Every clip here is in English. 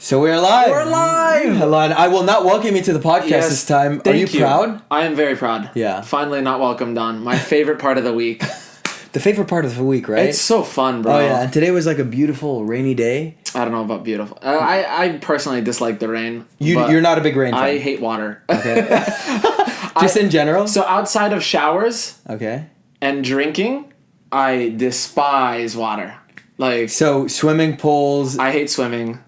So we're live. We're live. Hello, and I will not welcome you to the podcast this time. Are you proud? I am very proud. Yeah. Finally not welcomed on. My favorite part of the week. The favorite part of the week, right? It's so fun, bro. Oh yeah, and today was like a beautiful rainy day. I don't know about beautiful. I personally dislike the rain. You're not a big rain fan. I hate water. Okay. Just in general? So outside of showers Okay. and drinking, I despise water. Like, So swimming pools. I hate swimming.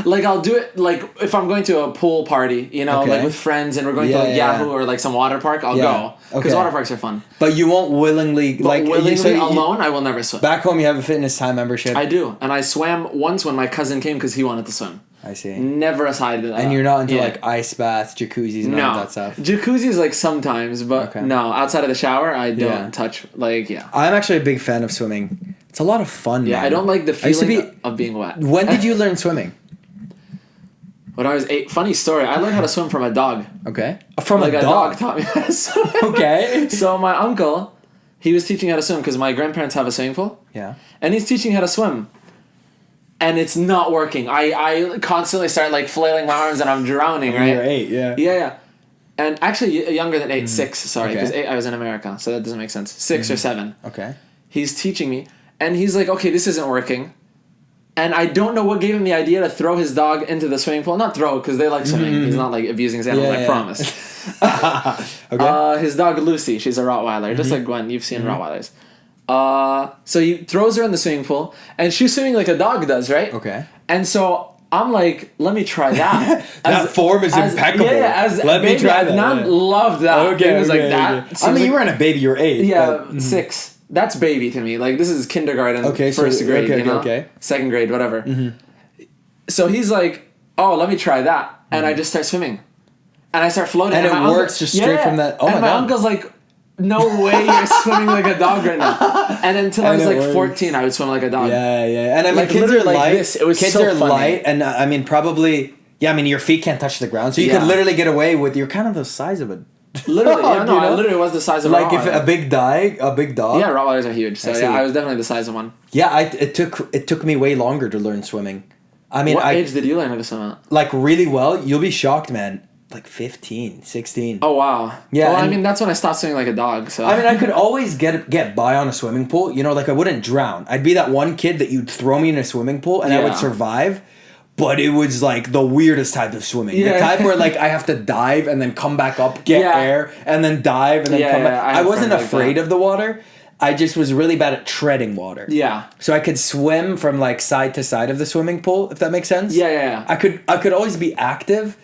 Like, I'll do it, like, if I'm going to a pool party, you know, Okay. like with friends and we're going to like Yahoo or like some water park, I'll go. Because Okay. water parks are fun. But you won't willingly But willingly alone, I will never swim. Back home, you have a fitness time membership. I do. And I swam once when my cousin came because he wanted to swim. I see. Never aside to that. And you're not into like ice baths, jacuzzis, and all that stuff. Jacuzzis like sometimes, but Okay. no, outside of the shower, I don't Yeah. touch, like, I'm actually a big fan of swimming. It's a lot of fun, Yeah, man. I don't like the I used to feeling of being wet. When did you learn swimming? When I was 8, funny story, I learned how to swim from a dog. Okay. From Like a a dog? dog taught me how to swim. Okay. So my uncle, he was teaching how to swim because my grandparents have a swimming pool. Yeah. And he's teaching how to swim. And it's not working. I constantly start like flailing my arms and I'm drowning, right? You're 8, yeah. Yeah. And actually younger than 8, 6, sorry, Okay. because 8 I was in America, so that doesn't make sense. 6 or 7. Okay. He's teaching me, and he's like, okay, this isn't working. And I don't know what gave him the idea to throw his dog into the swimming pool. Not throw, because they like swimming. He's not like abusing his animals, I promise. Okay. His dog Lucy, she's a Rottweiler, just like Gwen, you've seen Rottweilers. So he throws her in the swimming pool, and she's swimming like a dog does, right? Okay. And so I'm like, let me try that. That form is impeccable. Let me try that. Adnan loved that. Okay, He was like, okay, that. okay. I mean, you weren't a baby, you were 8. Yeah, but, 6. That's baby to me. Like, this is kindergarten, Okay, so- first grade, okay, you know? okay. Second grade, whatever. So he's like, oh, let me try that. And I just start swimming. And I start floating. And it my works just straight from that. Oh and my my God. uncle's like, no way you're swimming like a dog right now. And until I And was it like works. 14, I would swim like a dog. Yeah, yeah. And I mean, Like, kids are literally like light. this. It was kids so are funny. light. And I mean, probably, yeah, I mean, your feet can't touch the ground. So you could Yeah. literally get away with, you're kind of the size of a Literally, yeah, no, you know? I literally was the size of a Like if Rottweiler. a big dog. Yeah, Rottweilers are huge. So I see. yeah, I was definitely the size of one. Yeah, it took me way longer to learn swimming. I mean, What age did you learn how to swim at? like really well. You'll be shocked, man. Like 15, 16. Oh, wow. Yeah, Well, I and- mean, that's when I stopped swimming like a dog, so. I mean, I could always get by on a swimming pool. You know, like I wouldn't drown. I'd be that one kid that you'd throw me in a swimming pool and I would Yeah. survive. But it was like the weirdest type of swimming. The Yeah. type where like I have to dive and then come back up, get Yeah. air, and then dive and then Yeah, come yeah, back. I I have wasn't friends like afraid that. of the water. I just was really bad at treading water. Yeah. So I could swim from like side to side of the swimming pool, if that makes sense. Yeah, yeah, yeah. I could always be active,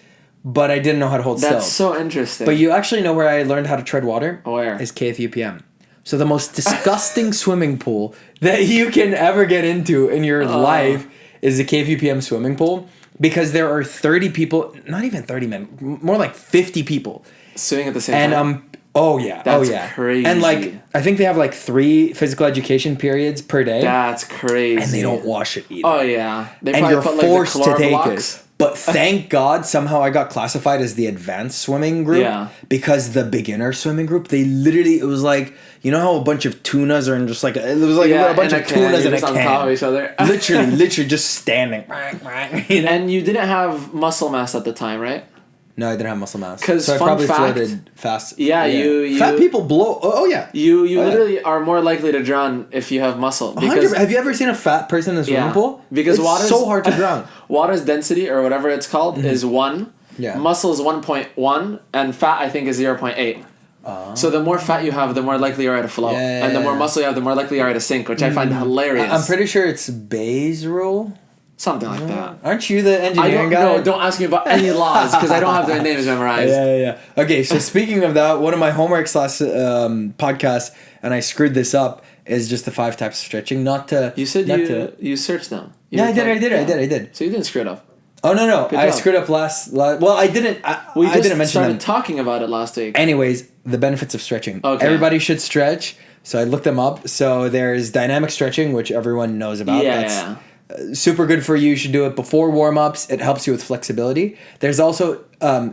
but I didn't know how to hold That's still. so interesting. But you actually know where I learned how to tread water? Where? Is KFUPM. So the most disgusting swimming pool that you can ever get into in your life is the KFUPM swimming pool. Because there are 30 people, not even 30 men, more like 50 people. Swimming at the same And time. That's crazy. And like I think they have like 3 physical education periods per day. That's crazy. And they don't wash it either. Oh, yeah. They And probably you're put, like, the forced to chlor take blocks. it. But thank God somehow I got classified as the advanced swimming group. Yeah. Because the beginner swimming group, it was like, you know how a bunch of tunas are in just like, it was like Yeah, a bunch in of a can, tunas in you're a just on top of can. each other. literally just standing. You know? And you didn't have muscle mass at the time, right? No, I didn't have muscle mass. 'Cause so I fun probably fact- floated fast. Yeah, you- Fat people blow. Oh yeah. You Oh, yeah. literally are more likely to drown if you have muscle. Because Have you ever seen a fat person in a swimming Yeah. pool? Because it's water's- so hard to drown. water's density, or whatever it's called, is 1. Yeah. Muscle is 1.1, and fat, I think, is 0.8. So the more fat you have, the more likely you are to float. Yeah, and the more yeah. muscle you have, the more likely you are to sink, which I find hilarious. I'm pretty sure it's Bayes' rule. Something like that. Aren't you the I engineering don't guy? know. Don't ask me about any laws, because I don't have their names memorized. Yeah. Okay, so speaking of that, one of my homeworks last podcast, and I screwed this up, is just the 5 types of stretching. You said you searched them. Yeah, I did. So you didn't screw it up. Oh no, Good I job. screwed up last. Well, I didn't. I just didn't mention started them. talking about it last week. Anyways, the benefits of stretching. Okay. Everybody should stretch. So I looked them up. So there's dynamic stretching, which everyone knows about. Yeah. That's super good for you. You should do it before warm-ups. It helps you with flexibility. There's also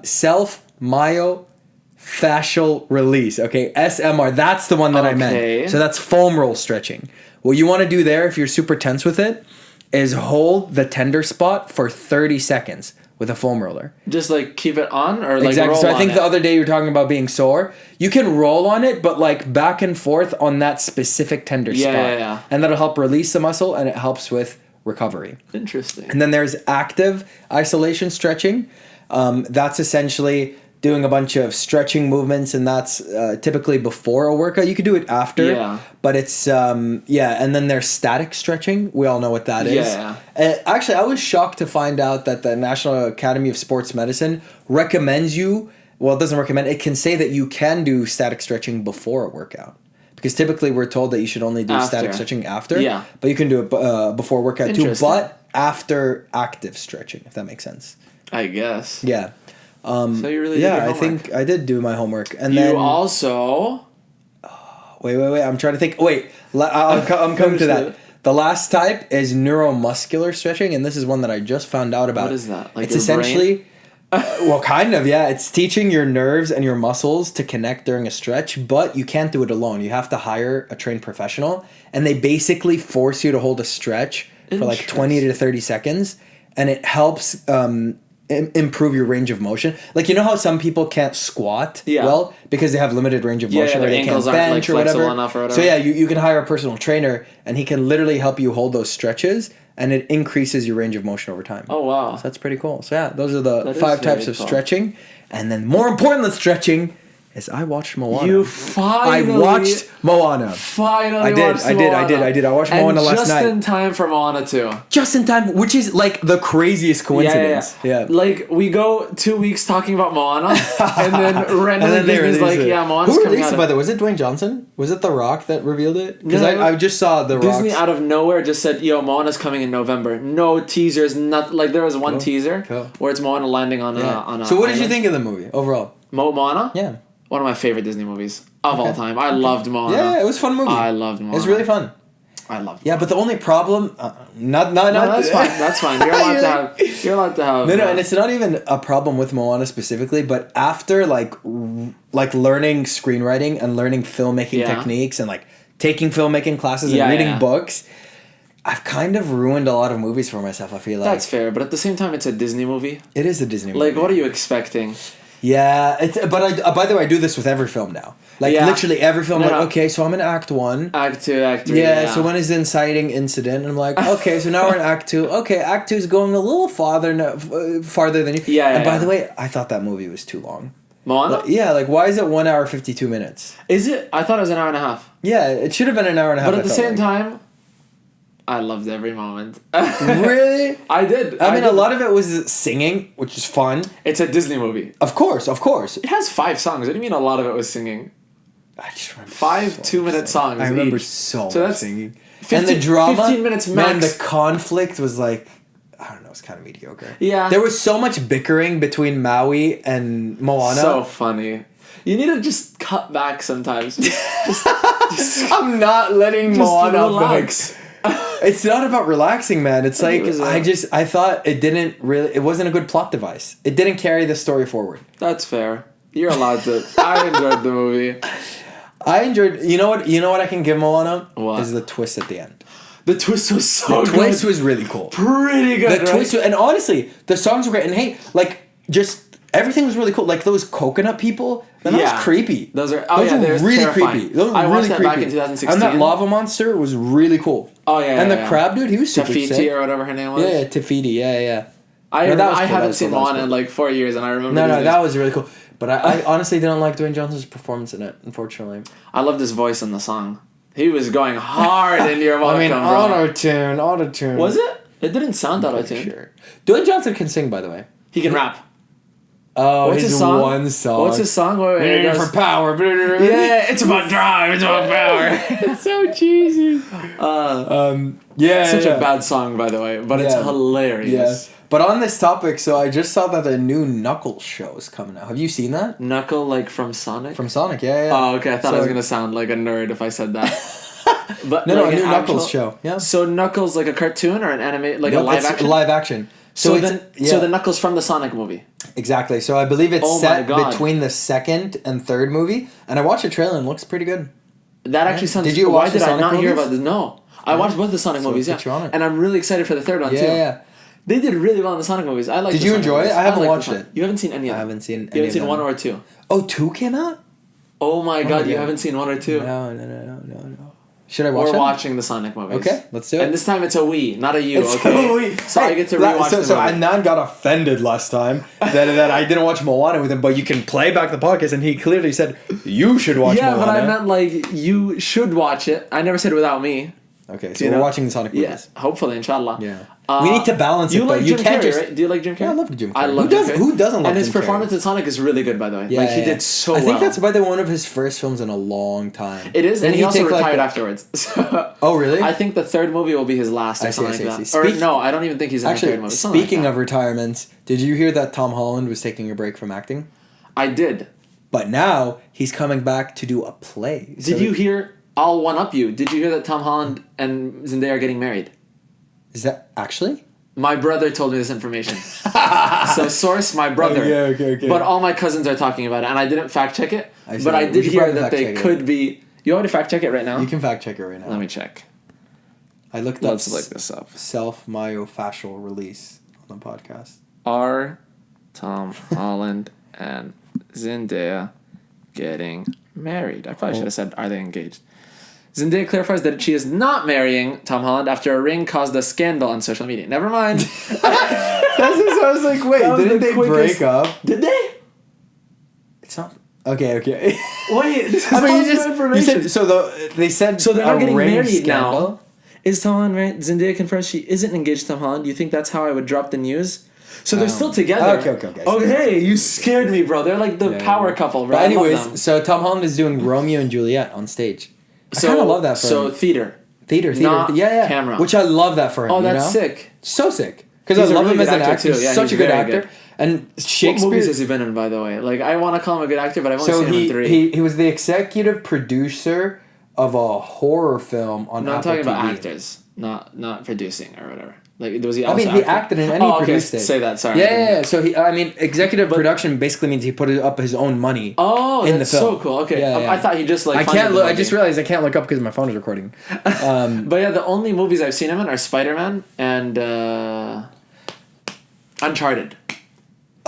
self-myofascial release. Okay, SMR. That's the one that I Okay. meant. So that's foam roll stretching. What you want to do there, if you're super tense with it, is hold the tender spot for 30 seconds with a foam roller. Just like keep it on or like Exactly. roll So I on think it? the other day you were talking about being sore. You can roll on it, but like back and forth on that specific tender spot. Yeah. And that'll help release the muscle and it helps with recovery. Interesting. And then there's active isolation stretching. That's essentially doing a bunch of stretching movements, and that's typically before a workout. You could do it after, but it's and then there's static stretching. We all know what that is. Actually, I was shocked to find out that the National Academy of Sports Medicine recommends you. Well, it doesn't recommend. It can say that you can do static stretching before a workout. Because typically we're told that you should only do static stretching after. Yeah. But you can do it before workout too, but after active stretching, if that makes sense. I guess. Yeah. So you really did your homework. I think I did do my homework. And you then also... Wait. I'm trying to think. Wait. I'm coming to that. The last type is neuromuscular stretching, and this is one that I just found out about. What is that? Like it's essentially... well, kind of, yeah. It's teaching your nerves and your muscles to connect during a stretch, but you can't do it alone. You have to hire a trained professional, and they basically force you to hold a stretch for like 20 to 30 seconds, and it helps improve your range of motion. Like, you know how some people can't squat well because they have limited range of motion, or they can't bench or whatever. So yeah, you can hire a personal trainer, and he can literally help you hold those stretches, and it increases your range of motion over time. Oh, wow. So that's pretty cool. So yeah, those are the 5 types of stretching. And then more important than stretching is I watched Moana. You finally... I watched Moana. Finally watched Moana. I did. I watched Moana last night. just in time for Moana 2. Just in time, which is like the craziest coincidence. Yeah. Like, we go 2 weeks talking about Moana, and then randomly Disney's like, Moana's Who coming released out. it, by the way? Was it Dwayne Johnson? Was it The Rock that revealed it? Because I just saw The Rock. Disney out of nowhere just said, Moana's coming in November. No teasers, nothing. Like, there was one teaser where it's Moana landing on a So what did you think of the movie overall? Moana? Yeah. One of my favorite Disney movies of all time. I loved Moana. Yeah, it was a fun movie. I loved Moana. It was really fun. I loved it. Yeah, but the only problem... No, that's fine. That's fine. You're allowed to have... No, and it's not even a problem with Moana specifically, but after, like learning screenwriting and learning filmmaking techniques and, like, taking filmmaking classes and reading books... I've kind of ruined a lot of movies for myself, I feel like. That's fair, but at the same time, it's a Disney movie. It is a Disney movie. Like, what are you expecting? Yeah, by the way, I do this with every film now. Like, literally every film, okay, so I'm in Act 1. Act 2, Act 3, Yeah, so when is the inciting incident? And I'm like, okay, so now we're in Act 2. Okay, Act 2 is going a little farther than you. And by the way, I thought that movie was too long. Moana? Like, why is it 1 hour, 52 minutes? Is it? I thought it was an hour and a half. Yeah, it should have been an hour and a half. But at the same time... I loved every moment. Really? I did. I mean, a lot of it was singing, which is fun. It's a Disney movie. Of course. It has 5 songs. What do you mean a lot of it was singing? I just remember 5 2-minute songs. I remember each. so that's much singing. 15, and the drama, 15 minutes max. Man, the conflict was like, I don't know, it's kind of mediocre. Yeah. There was so much bickering between Maui and Moana. So funny. You need to just cut back sometimes. Just I'm not letting Moana relax. It's not about relaxing, man. It's like, I thought it wasn't a good plot device. It didn't carry the story forward. That's fair. You're allowed to. I enjoyed the movie. You know what I can give Moana? What? Is the twist at the end. The twist was so good. The twist was really cool. Pretty good, twist, and honestly, the songs were great. And hey, like, just everything was really cool. Like, those coconut people, man, that was creepy. Those were really terrifying. creepy. Those were I really watched that creepy. back in 2016. And that lava monster was really cool. Oh, yeah. And the crab dude, he was super sick. Tafiti or whatever her name was. Yeah, Tafiti. Yeah. I haven't seen Moana in like 4 years, and I remember. No, that was really cool. But I honestly didn't like Dwayne Johnson's performance in it, unfortunately. I loved his voice in the song. He was going hard into your welcome. I mean, auto-tune. Was it? It didn't sound auto-tune. Sure. Dwayne Johnson can sing, by the way. He can rap. Oh, what's his song? One song. What's his song? For power. Yeah, it's about drive. It's about power. It's so cheesy. Such a bad song, by the way, but it's hilarious. Yeah. But on this topic, so I just saw that the new Knuckles show is coming out. Have you seen that? Knuckle, like from Sonic? From Sonic, yeah. Oh, okay. I thought I was gonna sound like a nerd if I said that. But no, a new Knuckles show. Yeah. So Knuckles, like a cartoon or an anime, like a live action. Live action. So the Knuckles from the Sonic movie. Exactly. So I believe it's set between the second and third movie, and I watched the trailer and it looks pretty good. That actually sounds. Did you watch Why did I not hear about this? No. I watched both the Sonic So movies, put you on yeah. it. And I'm really excited for the third one, too. Yeah. They did really well in the Sonic movies. I like. Did you enjoy it? I haven't watched it. You haven't seen any of them? I haven't seen You any haven't of seen them. 1 or 2? Oh, 2 came out? Oh my god, you God. haven't seen 1 or 2? No. Should I watch We're them? watching the Sonic movies. Okay, let's do it. And this time it's a we, not a you, It's okay? a we. So I get to rewatch the movie. So Adnan got offended last time that I didn't watch Moana with him, but you can play back the podcast, and he clearly said, you should watch Moana. Yeah, but I meant like, you should watch it. I never said without me. Okay, so we're watching the Sonic movies. Yes, hopefully, inshallah. Yeah. We need to balance it, You though. like You Jim can't Carrey, just... right? Do you like Jim Carrey? Yeah, I love Jim Carrey. I love Jim Carrey. Who doesn't love And his Jim Carrey? performance in Sonic is really good, by the way. Yeah, He did so well. I think that's, by the way, one of his first films in a long time. It is, Then and he also take, retired like, afterwards. So Oh, really? I think the third movie will be his last or something like that. Or no, I don't even think he's in the third Actually, movie. Something speaking like of retirements, did you hear that Tom Holland was taking a break from acting? I did. But now he's coming back to do a play. Did you hear? I'll one up you. Did you hear that Tom Holland and Zendaya are getting married? Is that actually? My brother told me this information. So source, my brother. Okay. But all my cousins are talking about it, and I didn't fact check it. I see. But I We did should hear probably that fact they check it. could be. You want me to fact check it right now? You can fact check it right now. Let me check. I looked Let's up look this up. self-myofascial release on the podcast. Are Tom Holland and Zendaya getting married? I probably should have said, are they engaged? Zendaya clarifies that she is not marrying Tom Holland after a ring caused a scandal on social media. Never mind. That's just, I was like, wait, That was didn't the they quickest- break up? Did they? It's not. Okay. Wait, this is I mean, all you new just information. you said they said So they're not a getting ring married scandal. now. Is Tom Holland married? Zendaya confirms she isn't engaged to Tom Holland. You think that's how I would drop the news? So they're still together. Okay. Okay, you scared me, bro. They're like the power couple, bro. But I love them. anyways, so Tom Holland is doing Romeo and Juliet on stage. So, I kind of love that for So him. theater. Theater. not Yeah. camera. Which I love that for him. Oh, that's you know? sick. So sick. Because I He's a love really him as good an actor, actor. too. He's Yeah, such he's a good very actor. good. And What Shakespeare. movies has he been in, by the way? Like, I want to call him a good actor, but I've only So seen him in 3. he was the executive producer of a horror film on No, I'm Apple talking about TV. actors, not producing or whatever. Like, was he I also mean, he acting? acted in any produced it. Say that, sorry. Yeah. So executive production basically means he put up his own money. Oh, in that's the film. so cool. Okay, Yeah. I thought he just like. I funded can't the look. I movie. just realized I can't look up because my phone is recording. But yeah, the only movies I've seen him in are Spider-Man and Uncharted.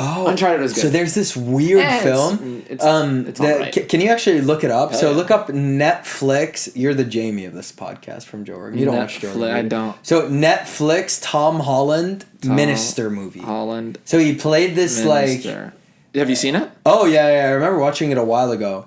Oh, Uncharted was good. So there's this weird Yeah, film. it's alright. Can you actually look it up? Hell So yeah. look up Netflix. You're the Jamie of this podcast from Joe Rogan. You don't watch Joe Rogan. I don't. So Netflix, Tom Holland, Minister movie. Holland. So he played this like. Minister. Have you seen it? Oh yeah. I remember watching it a while ago.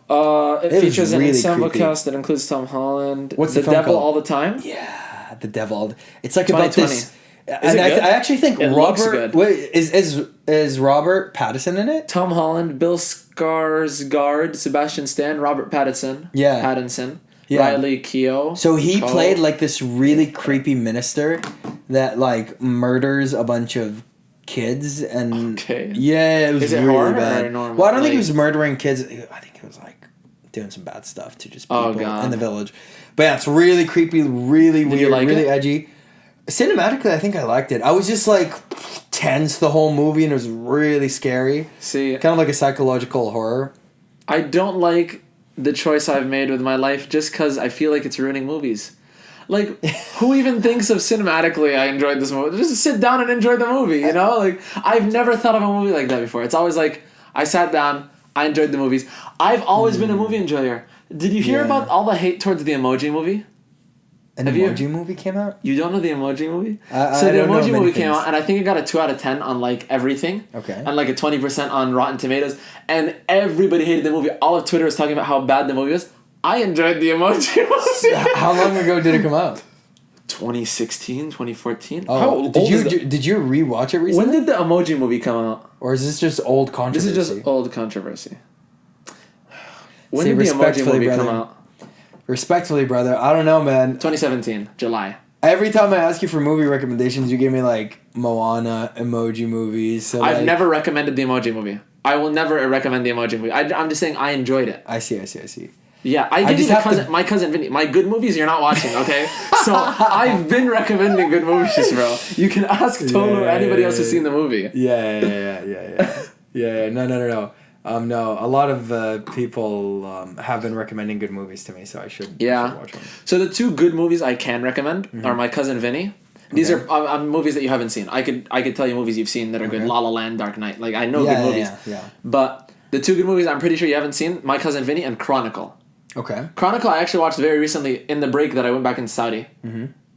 It was features an really ensemble creepy. cast that includes Tom Holland. What's the the film Devil called? All the Time? Yeah, the devil. It's like about 2020. this. Is And it good? I actually think It looks Robert. good. Wait, is Robert Pattinson in it? Tom Holland, Bill Skarsgård, Sebastian Stan, Robert Pattinson. Yeah. Pattinson. Yeah. Riley Keough. So he Cole. played like this really creepy minister that like murders a bunch of kids and Okay. yeah, it was Is it really horror bad. or normal? Well, I don't think he Like- was murdering kids. I think he was like doing some bad stuff to just Oh, people God. in the village. But yeah, it's really creepy, really Did you weird, like really it? edgy. Cinematically, I think I liked it. I was just like tense the whole movie, and it was really scary. See, Kind of like a psychological horror. I don't like the choice I've made with my life just because I feel like it's ruining movies. Like, who even thinks of cinematically I enjoyed this movie? Just sit down and enjoy the movie, you know? Like, I've never thought of a movie like that before. It's always like, I sat down, I enjoyed the movies. I've always been a movie enjoyer. Did you hear Yeah. about all the hate towards the Emoji movie? An Have you- Emoji movie came out? You don't know the Emoji movie? I So the don't know Emoji many movie came things. out, and I think it got a 2 out of 10 on like everything. Okay. And like a 20% on Rotten Tomatoes, and everybody hated the movie. All of Twitter was talking about how bad the movie was. I enjoyed the Emoji movie. How long ago did it come out? 2016, 2014. Oh, How old did is did you rewatch it recently? When did the Emoji movie come out? Or is this just old This controversy? is just old controversy. When See, did the Emoji respectfully, movie come brother. out? Respectfully, brother, I don't know, man. 2017, July. Every time I ask you for movie recommendations, you give me like Moana, Emoji movies. So I've like, never recommended the Emoji movie. I will never recommend the Emoji movie. I'm just saying I enjoyed it. I see. Yeah, I give just you have to- my cousin Vinny. My good movies you're not watching, okay? So I've been recommending good movies, bro. You can ask Tolu or anybody else who's seen the movie. Yeah. No. No, a lot of people have been recommending good movies to me, so I should watch them. So the two good movies I can recommend are My Cousin Vinny. These are movies that you haven't seen. I could tell you movies you've seen that are good. La La Land, Dark Knight. Like, I know good movies. Yeah. But the two good movies I'm pretty sure you haven't seen, My Cousin Vinny and Chronicle. Okay. Chronicle I actually watched very recently in the break that I went back in Saudi.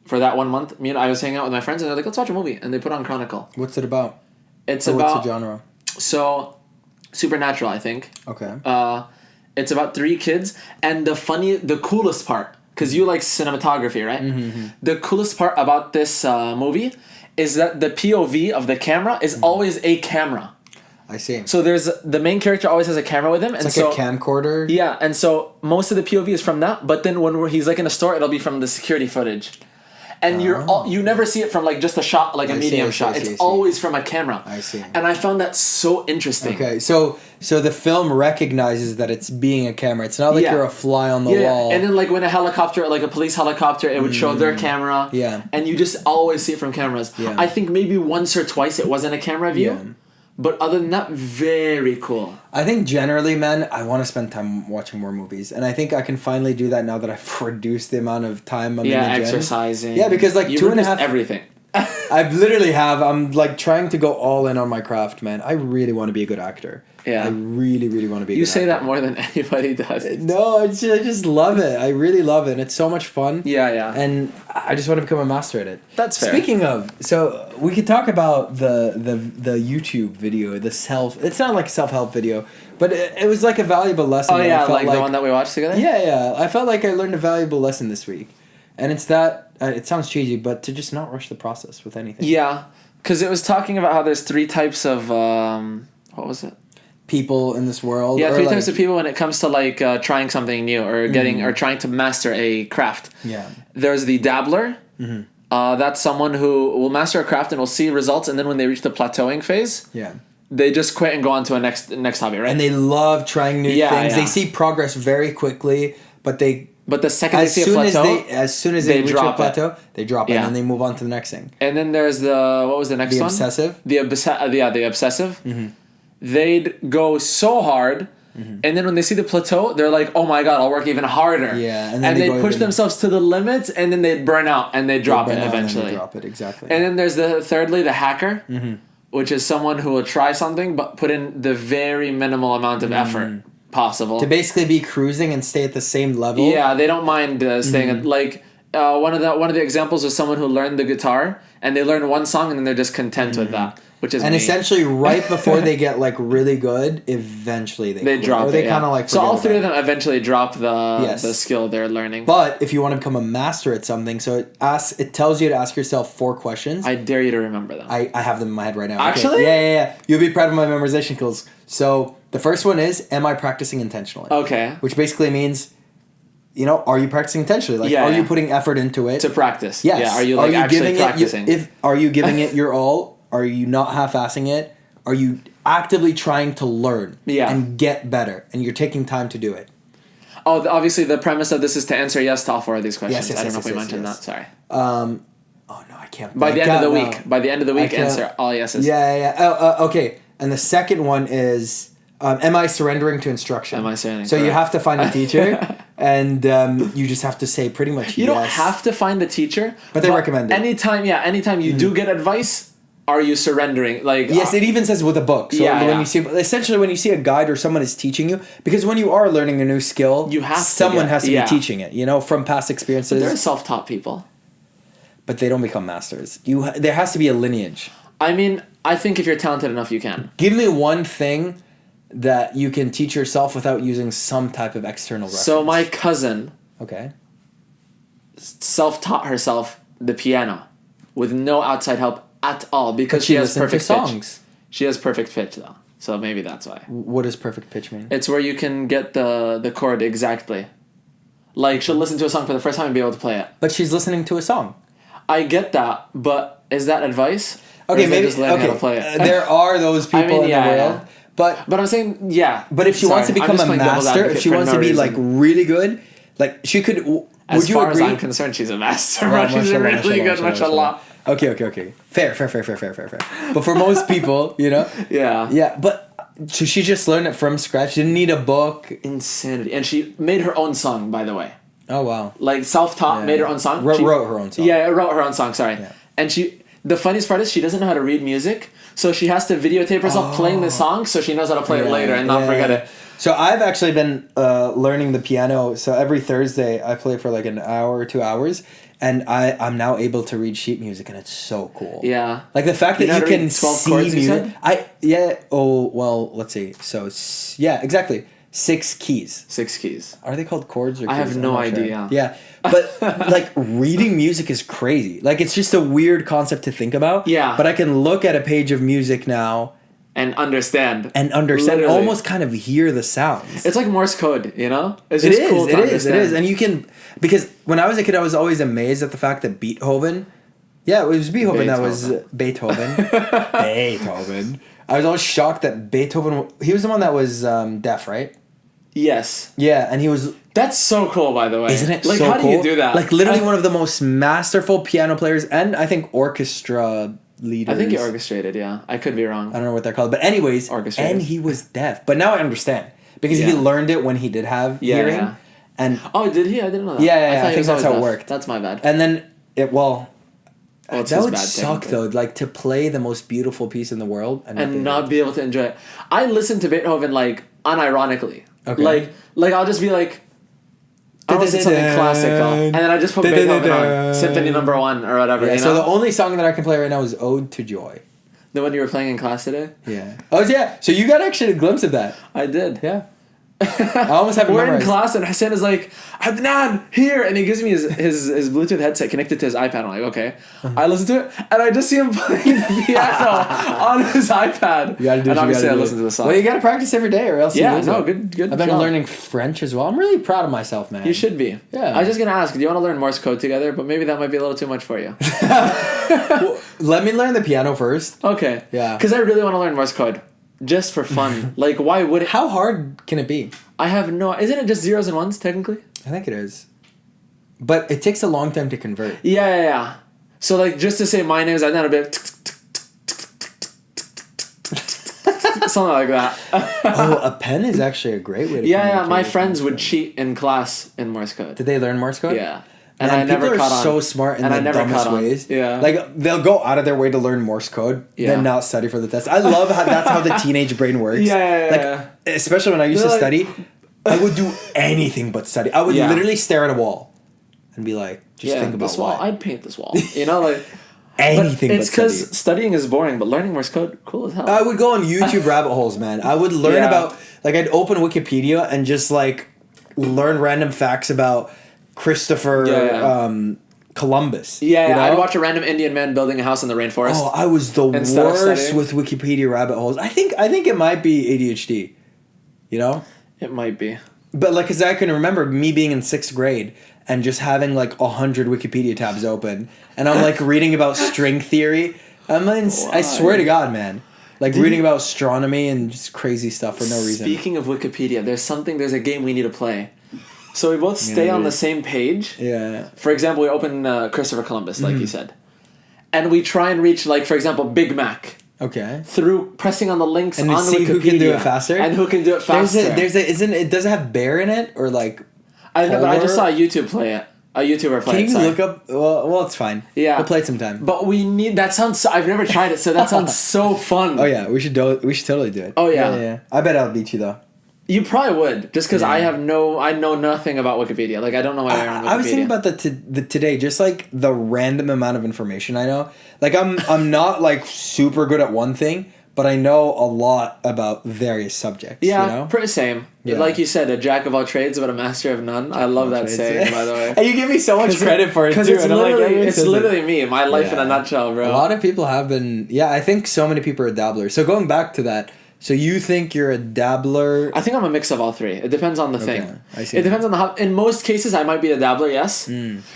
For that 1 month. I was hanging out with my friends and they're like, let's watch a movie. And they put on Chronicle. What's it about? What's the genre? So, supernatural, I think. Okay. It's about 3 kids. And the coolest part, because you like cinematography, right? The coolest part about this movie is that the POV of the camera is always a camera. I see. So the main character always has a camera with him. It's like a camcorder? Yeah, and so most of the POV is from that, but then when he's like in a store, it'll be from the security footage. And you never see it from like just a shot, like a medium shot. It's always from a camera. I see. And I found that so interesting. Okay, so the film recognizes that it's being a camera. It's not like you're a fly on the wall. And then like when a helicopter, like a police helicopter, it would show their camera. Yeah. And you just always see it from cameras. Yeah. I think maybe once or twice it wasn't a camera view. Yeah. But other than that, very cool. I think generally, man, I want to spend time watching more movies. And I think I can finally do that now that I've reduced the amount of time I'm in the gym. Exercising. Yeah, because like You've 2.5... everything. I'm like trying to go all in on my craft, man. I really want to be a good actor. Yeah. I really, really want to be a good actor. You say that more than anybody does. No, I just love it. I really love it. And it's so much fun. Yeah. And I just want to become a master at it. That's fair. Speaking of, so we could talk about the YouTube video, it's not like a self-help video, but it was like a valuable lesson. Oh yeah, like the one that we watched together? Yeah. I felt like I learned a valuable lesson this week. And it's that, it sounds cheesy, but to just not rush the process with anything. Yeah, because it was talking about how there's 3 types of, what was it? People in this world. Yeah, 3 types of people when it comes to like trying something new or getting or trying to master a craft. Yeah. There's the dabbler. That's someone who will master a craft and will see results, and then when they reach the plateauing phase, they just quit and go on to a next hobby, right? And they love trying new things. Yeah. They see progress very quickly, but the second they see a plateau, as soon as they reach a plateau, they drop it, Yeah. and then they move on to the next thing. And then there's what was the next one? Obsessive? The obsessive. They'd go so hard, and then when they see the plateau, they're like, "Oh my god, I'll work even harder." Yeah, and they push themselves to the limits, and then they'd burn out, and they drop it eventually. They drop it exactly. And then there's thirdly the hacker, which is someone who will try something but put in the very minimal amount of effort possible to basically be cruising and stay at the same level. Yeah, they don't mind staying at, like one of the examples was someone who learned the guitar and they learn one song and then they're just content with that, which is essentially right before they get like really good, eventually they drop or they kind of like so all 3 of them eventually drop the skill they're learning. But if you want to become a master at something, so it tells you to ask yourself 4 questions. I dare you to remember them. I have them in my head right now. Actually? Okay. Yeah. You'll be proud of my memorization skills. So the first one is, am I practicing intentionally? Okay. Which basically means, are you practicing intentionally? Like, are you putting effort into it? To practice. Yes. Yeah, are you actually practicing? Are you giving it your all? Are you not half-assing it? Are you actively trying to learn and get better? And you're taking time to do it. Oh, obviously the premise of this is to answer yes to all 4 of these questions. Yes, I don't know if we mentioned that. Sorry. Oh, no, I can't. By the end of the week, answer all yeses. Yeah. Okay. And the second one is, am I surrendering to instruction? Am I surrendering? So you have to find a teacher, and you just have to say pretty much You don't have to find a teacher. But they recommend it. Anytime you do get advice, are you surrendering? Like yes, it even says with a book. So when you see a guide or someone is teaching you, because when you are learning a new skill, someone has to be teaching it. From past experiences. But they're self-taught people. But they don't become masters. There has to be a lineage. I mean, I think if you're talented enough, you can. Give me one thing that you can teach yourself without using some type of external reference. So my cousin self-taught herself the piano with no outside help at all because she has perfect pitch. She has perfect pitch though. So maybe that's why. What does perfect pitch mean? It's where you can get the chord exactly. Like she'll listen to a song for the first time and be able to play it. But she's listening to a song. I get that, but is that advice? Okay, maybe just learning how to play it? There are those people in the world. Yeah. But I'm saying, But if she wants to become a master, if she wants to be like really good, like she could. As far as I'm concerned, she's a master. She's really good, mashallah. Okay. Fair. But for most people, Yeah. Yeah, but So she just learned it from scratch. Didn't need a book. Insanity. And she made her own song, by the way. Oh wow. Like self-taught, made her own song. Wrote her own song. Yeah, wrote her own song. Sorry. Yeah. And the funniest part is she doesn't know how to read music, so she has to videotape herself playing the song, so she knows how to play it later and not forget it. So I've actually been learning the piano. So every Thursday I play for like an hour or 2 hours, and I'm now able to read sheet music, and it's so cool. Yeah. Like the fact that you can 12 see chords, music. Let's see. So yeah, exactly. 6 keys. 6 keys. Are they called chords or keys? I have no idea. Sure. Yeah. But like reading music is crazy. Like it's just a weird concept to think about. Yeah. But I can look at a page of music now and understand. Literally. Almost kind of hear the sounds. It's like Morse code, you know? It's just cool to understand. It is. And you can, because when I was a kid I was always amazed at the fact that Beethoven. Yeah, it was Beethoven. That was Beethoven. Beethoven. I was always shocked that Beethoven, he was the one that was deaf, right? Yes. Yeah, and he was... That's so cool, by the way. Isn't it like, so how cool? do you do that? Like, literally one of the most masterful piano players, and I think orchestra leaders. I think he orchestrated, yeah. I could be wrong. I don't know what they're called. But anyways, and he was deaf. But now I understand. Because he learned it when he did have hearing. Yeah. And oh, did he? I didn't know that. Yeah, I think that's how it worked. That's my bad. And then, that would suck, thing, though, like, to play the most beautiful piece in the world and not be able to enjoy it. I listen to Beethoven, like, unironically. Okay. Like I'll just be like, I want to something classical, and then I just put Beethoven on Symphony No. 1 or whatever. Yeah, you know? So the only song that I can play right now is Ode to Joy. The one you were playing in class today? Yeah. Oh yeah. So you got actually a glimpse of that. I did. Yeah. I almost have it We're memorized. in class and Hussain is like, Adnan, here! And he gives me his Bluetooth headset connected to his iPad. I'm like, okay. I listen to it, and I just see him playing the piano on his iPad. You gotta do and obviously I listen it. to the song. Well, you gotta practice every day or else you lose it. Good I've been job. learning French as well. I'm really proud of myself, man. You should be. Yeah. I was just going to ask, do you want to learn Morse code together? But maybe that might be a little too much for you. Well, let me learn the piano first. Okay. Yeah. Because I really want to learn Morse code. Just for fun. Like, why would it... How hard can it be? I have no... Isn't it just zeros and ones, technically? I think it is. But it takes a long time to convert. Yeah. So, like, just to say my name is Adnan, I'll be like... Something like that. Oh, a pen is actually a great way to Yeah, my friends would cheat in class in Morse code. Did they learn Morse code? Yeah. And I never people caught are on. so smart in the dumbest ways. Yeah. Like, they'll go out of their way to learn Morse code, then not study for the test. I love how that's how the teenage brain works. Yeah. Especially when I used to study, I would do anything but study. I would literally stare at a wall and be like, just think about this wall. why. I'd paint this wall. You know, like... Anything but it's because studying is boring, but learning Morse code, cool as hell. I would go on YouTube rabbit holes, man. I would learn about... Like, I'd open Wikipedia and just, like, learn random facts about Christopher... Columbus. Yeah, you know? I'd watch a random Indian man building a house in the rainforest. Oh, I was the worst with Wikipedia rabbit holes. I think it might be ADHD. You know? It might be. But like, cause I can remember me being in 6th grade and just having like 100 Wikipedia tabs open, and I'm like reading about string theory. I swear to God, man. Like reading about astronomy and just crazy stuff for no reason. Speaking of Wikipedia, there's a game we need to play. So we both stay on the same page. Yeah. For example, we open Christopher Columbus, like you said. And we try and reach, like, for example, Big Mac. Okay. Through pressing on the links and on see Wikipedia. Who can do it faster? And who can do it faster. Does it have bear in it? Or like... I know, but I just saw a YouTuber play it. Can you look up... Well, it's fine. Yeah. We'll play it sometime. But we need... That sounds... I've never tried it, so that sounds so fun. Oh, yeah. We should totally do it. Oh, yeah. Yeah. I bet I'll beat you, though. You probably would, just because I know nothing about Wikipedia. Like, I don't know why I'm on Wikipedia. I was thinking about that today, just like the random amount of information I know. Like, I'm not like super good at one thing, but I know a lot about various subjects. Yeah, you know? pretty same. Yeah. Like you said, a jack of all trades, but a master of none. I love that saying, by the way. And you give me so much credit for it, too. Because it's literally me, my life in a nutshell, bro. A lot of people have been... Yeah, I think so many people are dabblers. So going back to that... So you think you're a dabbler? I think I'm a mix of all three. It depends on the thing. I see. It depends on the hub. In most cases, I might be a dabbler. Yes.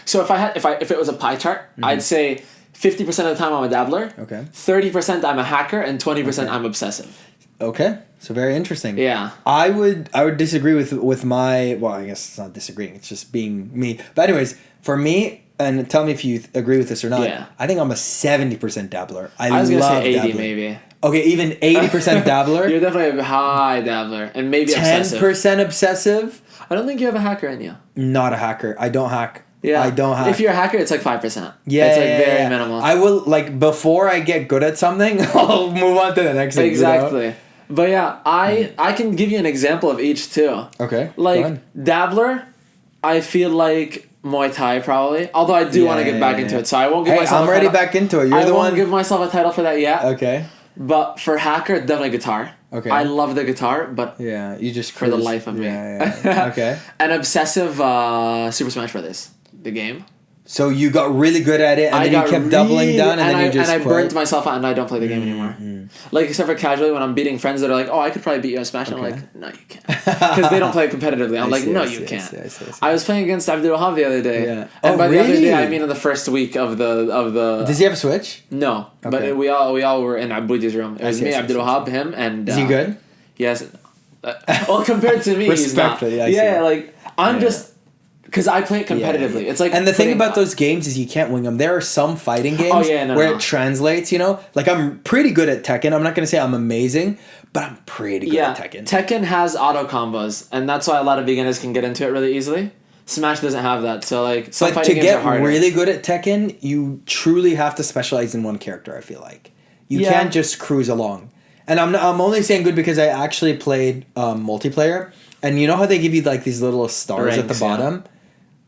So if it was a pie chart, I'd say 50% of the time I'm a dabbler. Okay. 30% I'm a hacker, and 20% I'm obsessive. Okay. So very interesting. Yeah. I would disagree with my... Well, I guess it's not disagreeing. It's just being me. But anyways, for me... And tell me if you agree with this or not. Yeah. I think I'm a 70% dabbler. I was going to say 80 dabbling. maybe. Okay, even 80% dabbler. You're definitely a high dabbler and maybe 10% obsessive. I don't think you have a hacker in you. Not a hacker. I don't hack. Yeah, I don't hack. If you're a hacker, it's like 5%. Yeah, it's like very minimal. I will like before I get good at something, I'll move on to the next thing. Exactly. You know? But yeah, I can give you an example of each too. Okay. Like dabbler, I feel like Muay Thai probably. Although I do want to get back into it, so I won't give myself. I'm already back into it. You're the one. I won't give myself a title for that yet. Okay. But for hacker, definitely guitar. Okay. I love the guitar, but you just for the life of me. Yeah. Okay. An obsessive Super Smash Brothers, the game. So you got really good at it, and then you kept doubling down, and then you just and I quit. burnt myself out, and I don't play the game anymore. Like except for casually when I'm beating friends that are like, "Oh, I could probably beat you in Smash." And I'm like, "No, you can't," because they don't play competitively. I'm like, "No, you can't." I was playing against Abdul Wahab the other day, and by the other day, I mean in the first week of the. Does he have a Switch? No, but we all were in Abudi's room. It was me, Abdul Wahab, him, and. Is he good? Yes. Well, compared to me, he's not. Yeah, like I'm just. Because I play it competitively. It's like, and the thing about those games is you can't wing them. There are some fighting games where it translates, you know? Like, I'm pretty good at Tekken. I'm not going to say I'm amazing, but I'm pretty good at Tekken. Tekken has auto combos, and that's why a lot of beginners can get into it really easily. Smash doesn't have that, so like some fighting games are harder. To get really good at Tekken, you truly have to specialize in one character, I feel like. You can't just cruise along. And I'm only saying good because I actually played multiplayer, and you know how they give you like these little stars at the bottom? Yeah.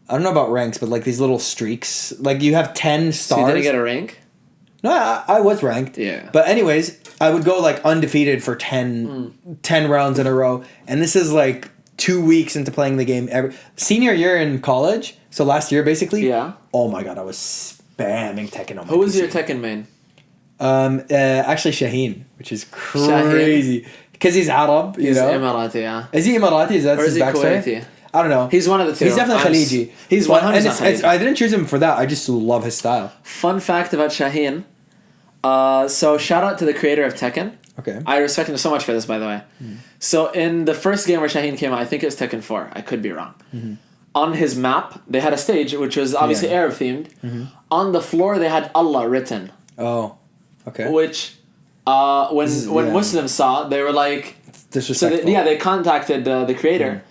I don't know about ranks, but like these little streaks. Like you have 10 stars. So you didn't get a rank? No, I was ranked. Yeah. But anyways, I would go like undefeated for 10 rounds in a row. And this is like 2 weeks into playing the game. Senior year in college, so last year basically. Yeah. Oh my god, I was spamming Tekken on my Who was PC. your Tekken main? Actually Shaheen, which is crazy. Because he's Arab, you know. He's Emirati, yeah. Is he Emirati? Is that his backstory? Kuwaiti? I don't know. He's one of the two. He's definitely Khaliji. He's 100% Khaliji. I didn't choose him for that. I just love his style. Fun fact about Shaheen. So shout out to the creator of Tekken. Okay. I respect him so much for this, by the way. So in the first game where Shaheen came out, I think it was Tekken 4. I could be wrong. On his map, they had a stage, which was obviously Arab themed. On the floor, they had Allah written. Oh, okay. Which, when Muslims saw, they were like... Disrespectful. So they contacted the creator.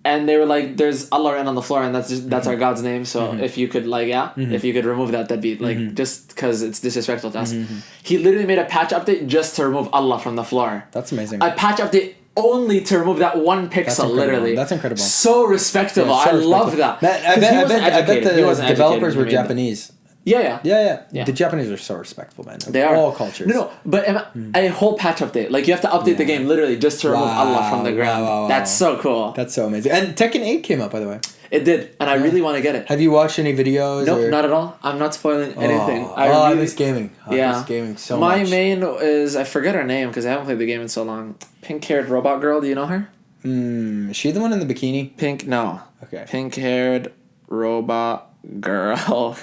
And they were like, "There's Allah written on the floor, and that's our God's name. So if you could if you could remove that, that'd be like just because it's disrespectful to us." He literally made a patch update just to remove Allah from the floor. That's amazing. A patch update only to remove that one pixel. Literally, that's incredible. So respectable. I love that. I bet the developers were Japanese. Yeah. The Japanese are so respectful, man. They are. All cultures. No, but a whole patch update. Like, you have to update the game literally just to remove Allah from the ground. Wow. That's so cool. That's so amazing. And Tekken 8 came up, by the way. It did, and I really want to get it. Have you watched any videos? Nope, not at all. I'm not spoiling anything. I miss gaming. I miss gaming so much. My main is, I forget her name because I haven't played the game in so long. Pink-haired robot girl, do you know her? Is she the one in the bikini? No. Okay. Pink-haired robot girl.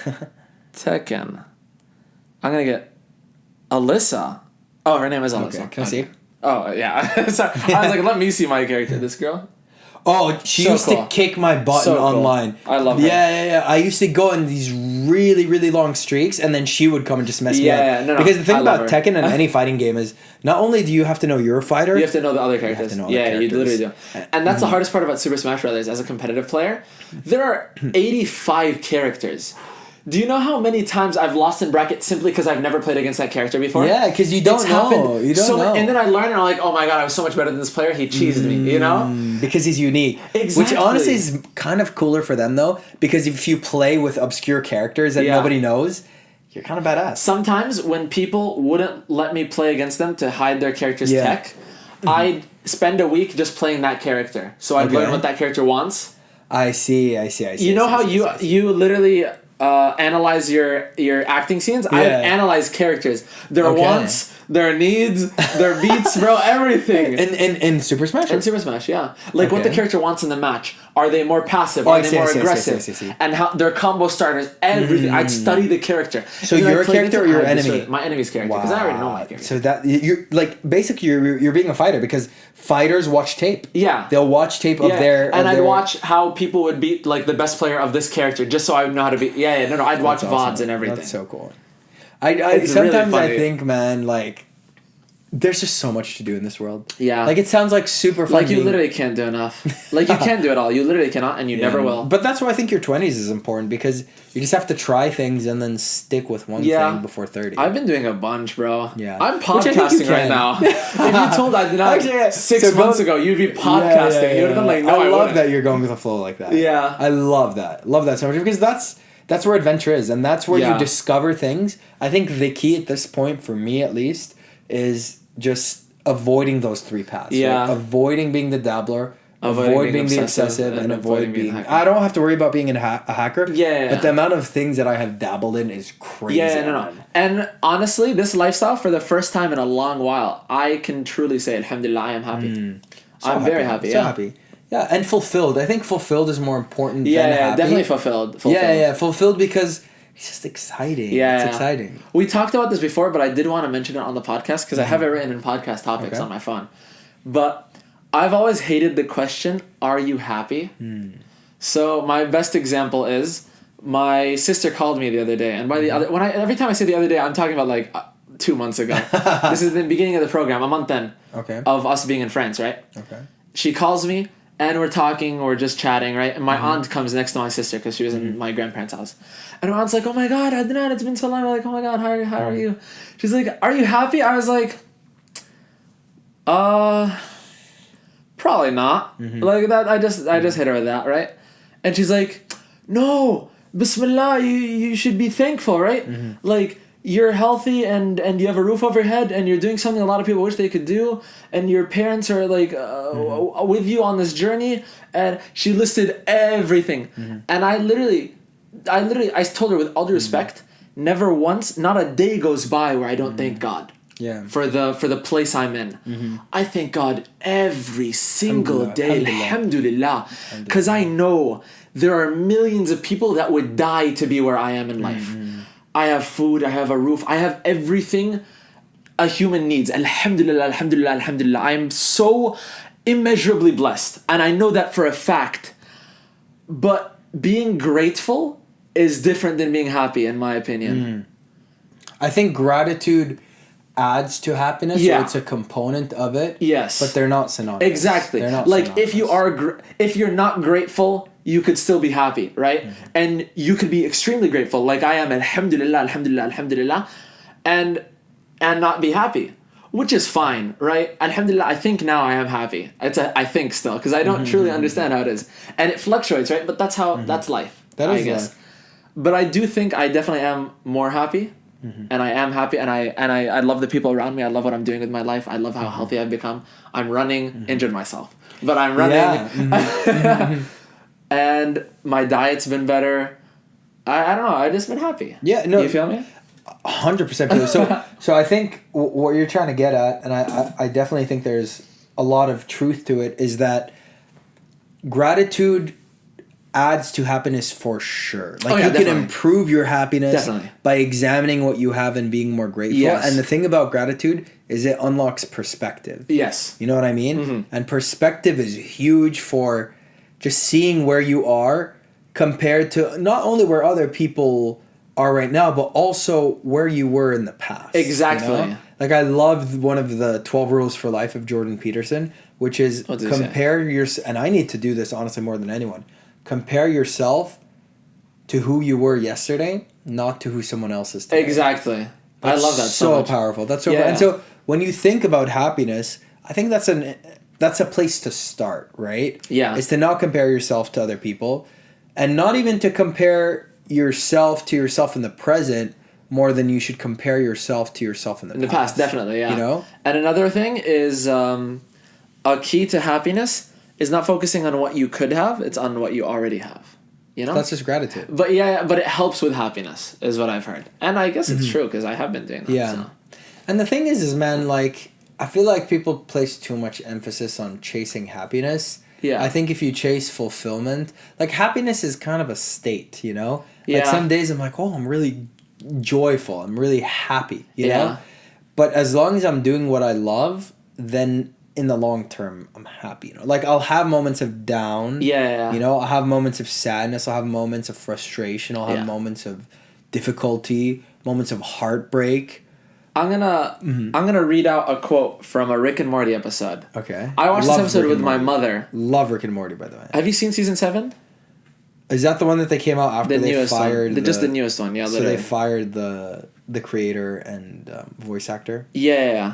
Tekken. I'm gonna get Alyssa. Oh, her name is Alyssa. Okay. Can I see? Oh, yeah. Sorry. I was like, let me see my character. This girl. Oh, she used to kick my butt online. I love her. Yeah. I used to go in these really, really long streaks, and then she would come and just mess me up. Yeah, no. Because the thing about Tekken and any fighting game is, not only do you have to know your fighter, you have to know the other characters. You literally do. And that's the hardest part about Super Smash Brothers as a competitive player. There are 85 characters. Do you know how many times I've lost in bracket simply because I've never played against that character before? Yeah, because you don't know. You don't know. And then I learn and I'm like, oh my god, I was so much better than this player. He cheesed me, you know? Because he's unique. Exactly. Which honestly is kind of cooler for them though, because if you play with obscure characters that nobody knows, you're kind of badass. Sometimes when people wouldn't let me play against them to hide their character's tech, I'd spend a week just playing that character. So I'd learn what that character wants. I see. You know how you literally... analyze your acting scenes. I analyze characters, their wants, their needs, their beats, bro, everything. In Super Smash? In Super Smash, yeah. Like what the character wants in the match. Are they more passive? Are they more aggressive? And how their combo starters, everything. I'd study the character. So your character or your enemy? My enemy's character, because I already know my character. So that you're like basically you're being a fighter because fighters watch tape. Yeah, they'll watch tape of their. And I'd watch how people would beat like the best player of this character just so I would know how to beat. No. I'd watch VODs and everything. That's so cool. I sometimes really I think, man, like there's just so much to do in this world. Yeah. Like, it sounds like super fun. Like, you literally can't do enough. Like, you can't do it all. You literally cannot, and you never will. But that's why I think your 20s is important, because you just have to try things and then stick with one thing before 30. I've been doing a bunch, bro. Yeah. I'm podcasting right now. If you told I did not Actually, 6 months ago, you'd be podcasting. You would have been like, no, I love wouldn't. that you're going with the flow like that. Yeah. I love that. Love that so much, because that's where adventure is, and that's where Yeah. you discover things. I think the key at this point, for me at least, is just avoiding those three paths. Yeah. Right? Avoiding being the dabbler, avoid being the obsessive, and avoid being... I don't have to worry about being a hacker. Yeah. But the amount of things that I have dabbled in is crazy. Yeah, no. And honestly, this lifestyle, for the first time in a long while, I can truly say, alhamdulillah, I am happy. I'm very happy. So happy. Yeah, and fulfilled. I think fulfilled is more important than happy. Definitely fulfilled. Yeah, fulfilled, because it's just exciting. Yeah, it's exciting. We talked about this before, but I did want to mention it on the podcast because I have it written in podcast topics on my phone. But I've always hated the question, are you happy? So my best example is my sister called me the other day, and by the other, every time I say the other day, I'm talking about like 2 months ago. This is the beginning of the program, a month in of us being in France, right? Okay. She calls me, and we're talking, we're just chatting, right? And my aunt comes next to my sister because she was in my grandparents' house. And my aunt's like, oh my God, Adnan, it's been so long. I'm like, oh my God, how are you? She's like, are you happy? I was like, probably not. Like that, I just hit her with that, right? And she's like, no, Bismillah, you should be thankful, right? Like, you're healthy and you have a roof over your head and you're doing something a lot of people wish they could do, and your parents are like with you on this journey. And she listed everything. And I told her with all due respect, never once, not a day goes by where I don't thank God. Yeah. For the place I'm in. I thank God every single day. Alhamdulillah. Because I know there are millions of people that would die to be where I am in life. I have food, I have a roof, I have everything a human needs. Alhamdulillah, alhamdulillah, alhamdulillah. I am so immeasurably blessed. And I know that for a fact. But being grateful is different than being happy, in my opinion. I think gratitude adds to happiness. Yeah. So it's a component of it. Yes. But they're not synonymous. Exactly. Like, synonymous. if you're not grateful, you could still be happy, right? And you could be extremely grateful, like I am, alhamdulillah, alhamdulillah, alhamdulillah, and not be happy, which is fine, right? Alhamdulillah, I think now I am happy. I think still, because I don't truly understand how it is. And it fluctuates, right? But that's how, that's life, I guess. Life. But I do think I definitely am more happy, and I am happy, and I love the people around me. I love what I'm doing with my life. I love how healthy I've become. I'm running, injured myself, but I'm running. Yeah. And my diet's been better. I don't know. I've just been happy. Yeah, no. You feel me? 100% feel. So I think what you're trying to get at, and I definitely think there's a lot of truth to it, is that gratitude adds to happiness for sure. Like, you can improve your happiness by examining what you have and being more grateful. Yes. And the thing about gratitude is it unlocks perspective. Yes. You know what I mean? And perspective is huge for just seeing where you are compared to not only where other people are right now, but also where you were in the past. Exactly. You know? Like, I love one of the 12 rules for life of Jordan Peterson, which is compare and I need to do this honestly more than anyone. Compare yourself to who you were yesterday, not to who someone else is today. Exactly. That's I love that so much. Powerful. That's so And so when you think about happiness, I think that's a place to start, right? Yeah. Is to not compare yourself to other people, and not even to compare yourself to yourself in the present more than you should compare yourself to yourself in the past. In the past, definitely, yeah. You know? And another thing is a key to happiness is not focusing on what you could have, it's on what you already have. You know? That's just gratitude. But but it helps with happiness, is what I've heard. And I guess it's true, because I have been doing that. Yeah. So. And the thing is man, like, I feel like people place too much emphasis on chasing happiness. Yeah. I think if you chase fulfillment, like, happiness is kind of a state, you know? Yeah. Like, some days I'm like, oh, I'm really joyful. I'm really happy, you know? But as long as I'm doing what I love, then in the long term, I'm happy, you know? Like, I'll have moments of down. Yeah. You know, I'll have moments of sadness. I'll have moments of frustration. I'll have moments of difficulty, moments of heartbreak. I'm gonna read out a quote from a Rick and Morty episode. Okay. I watched Love this episode Rick with and my Morty. mother. Love Rick and Morty, by the way. Have you seen season 7? Is that the one that they came out after The they newest fired? one. Just the newest one, yeah. So Literally. they fired the creator and voice actor. Yeah.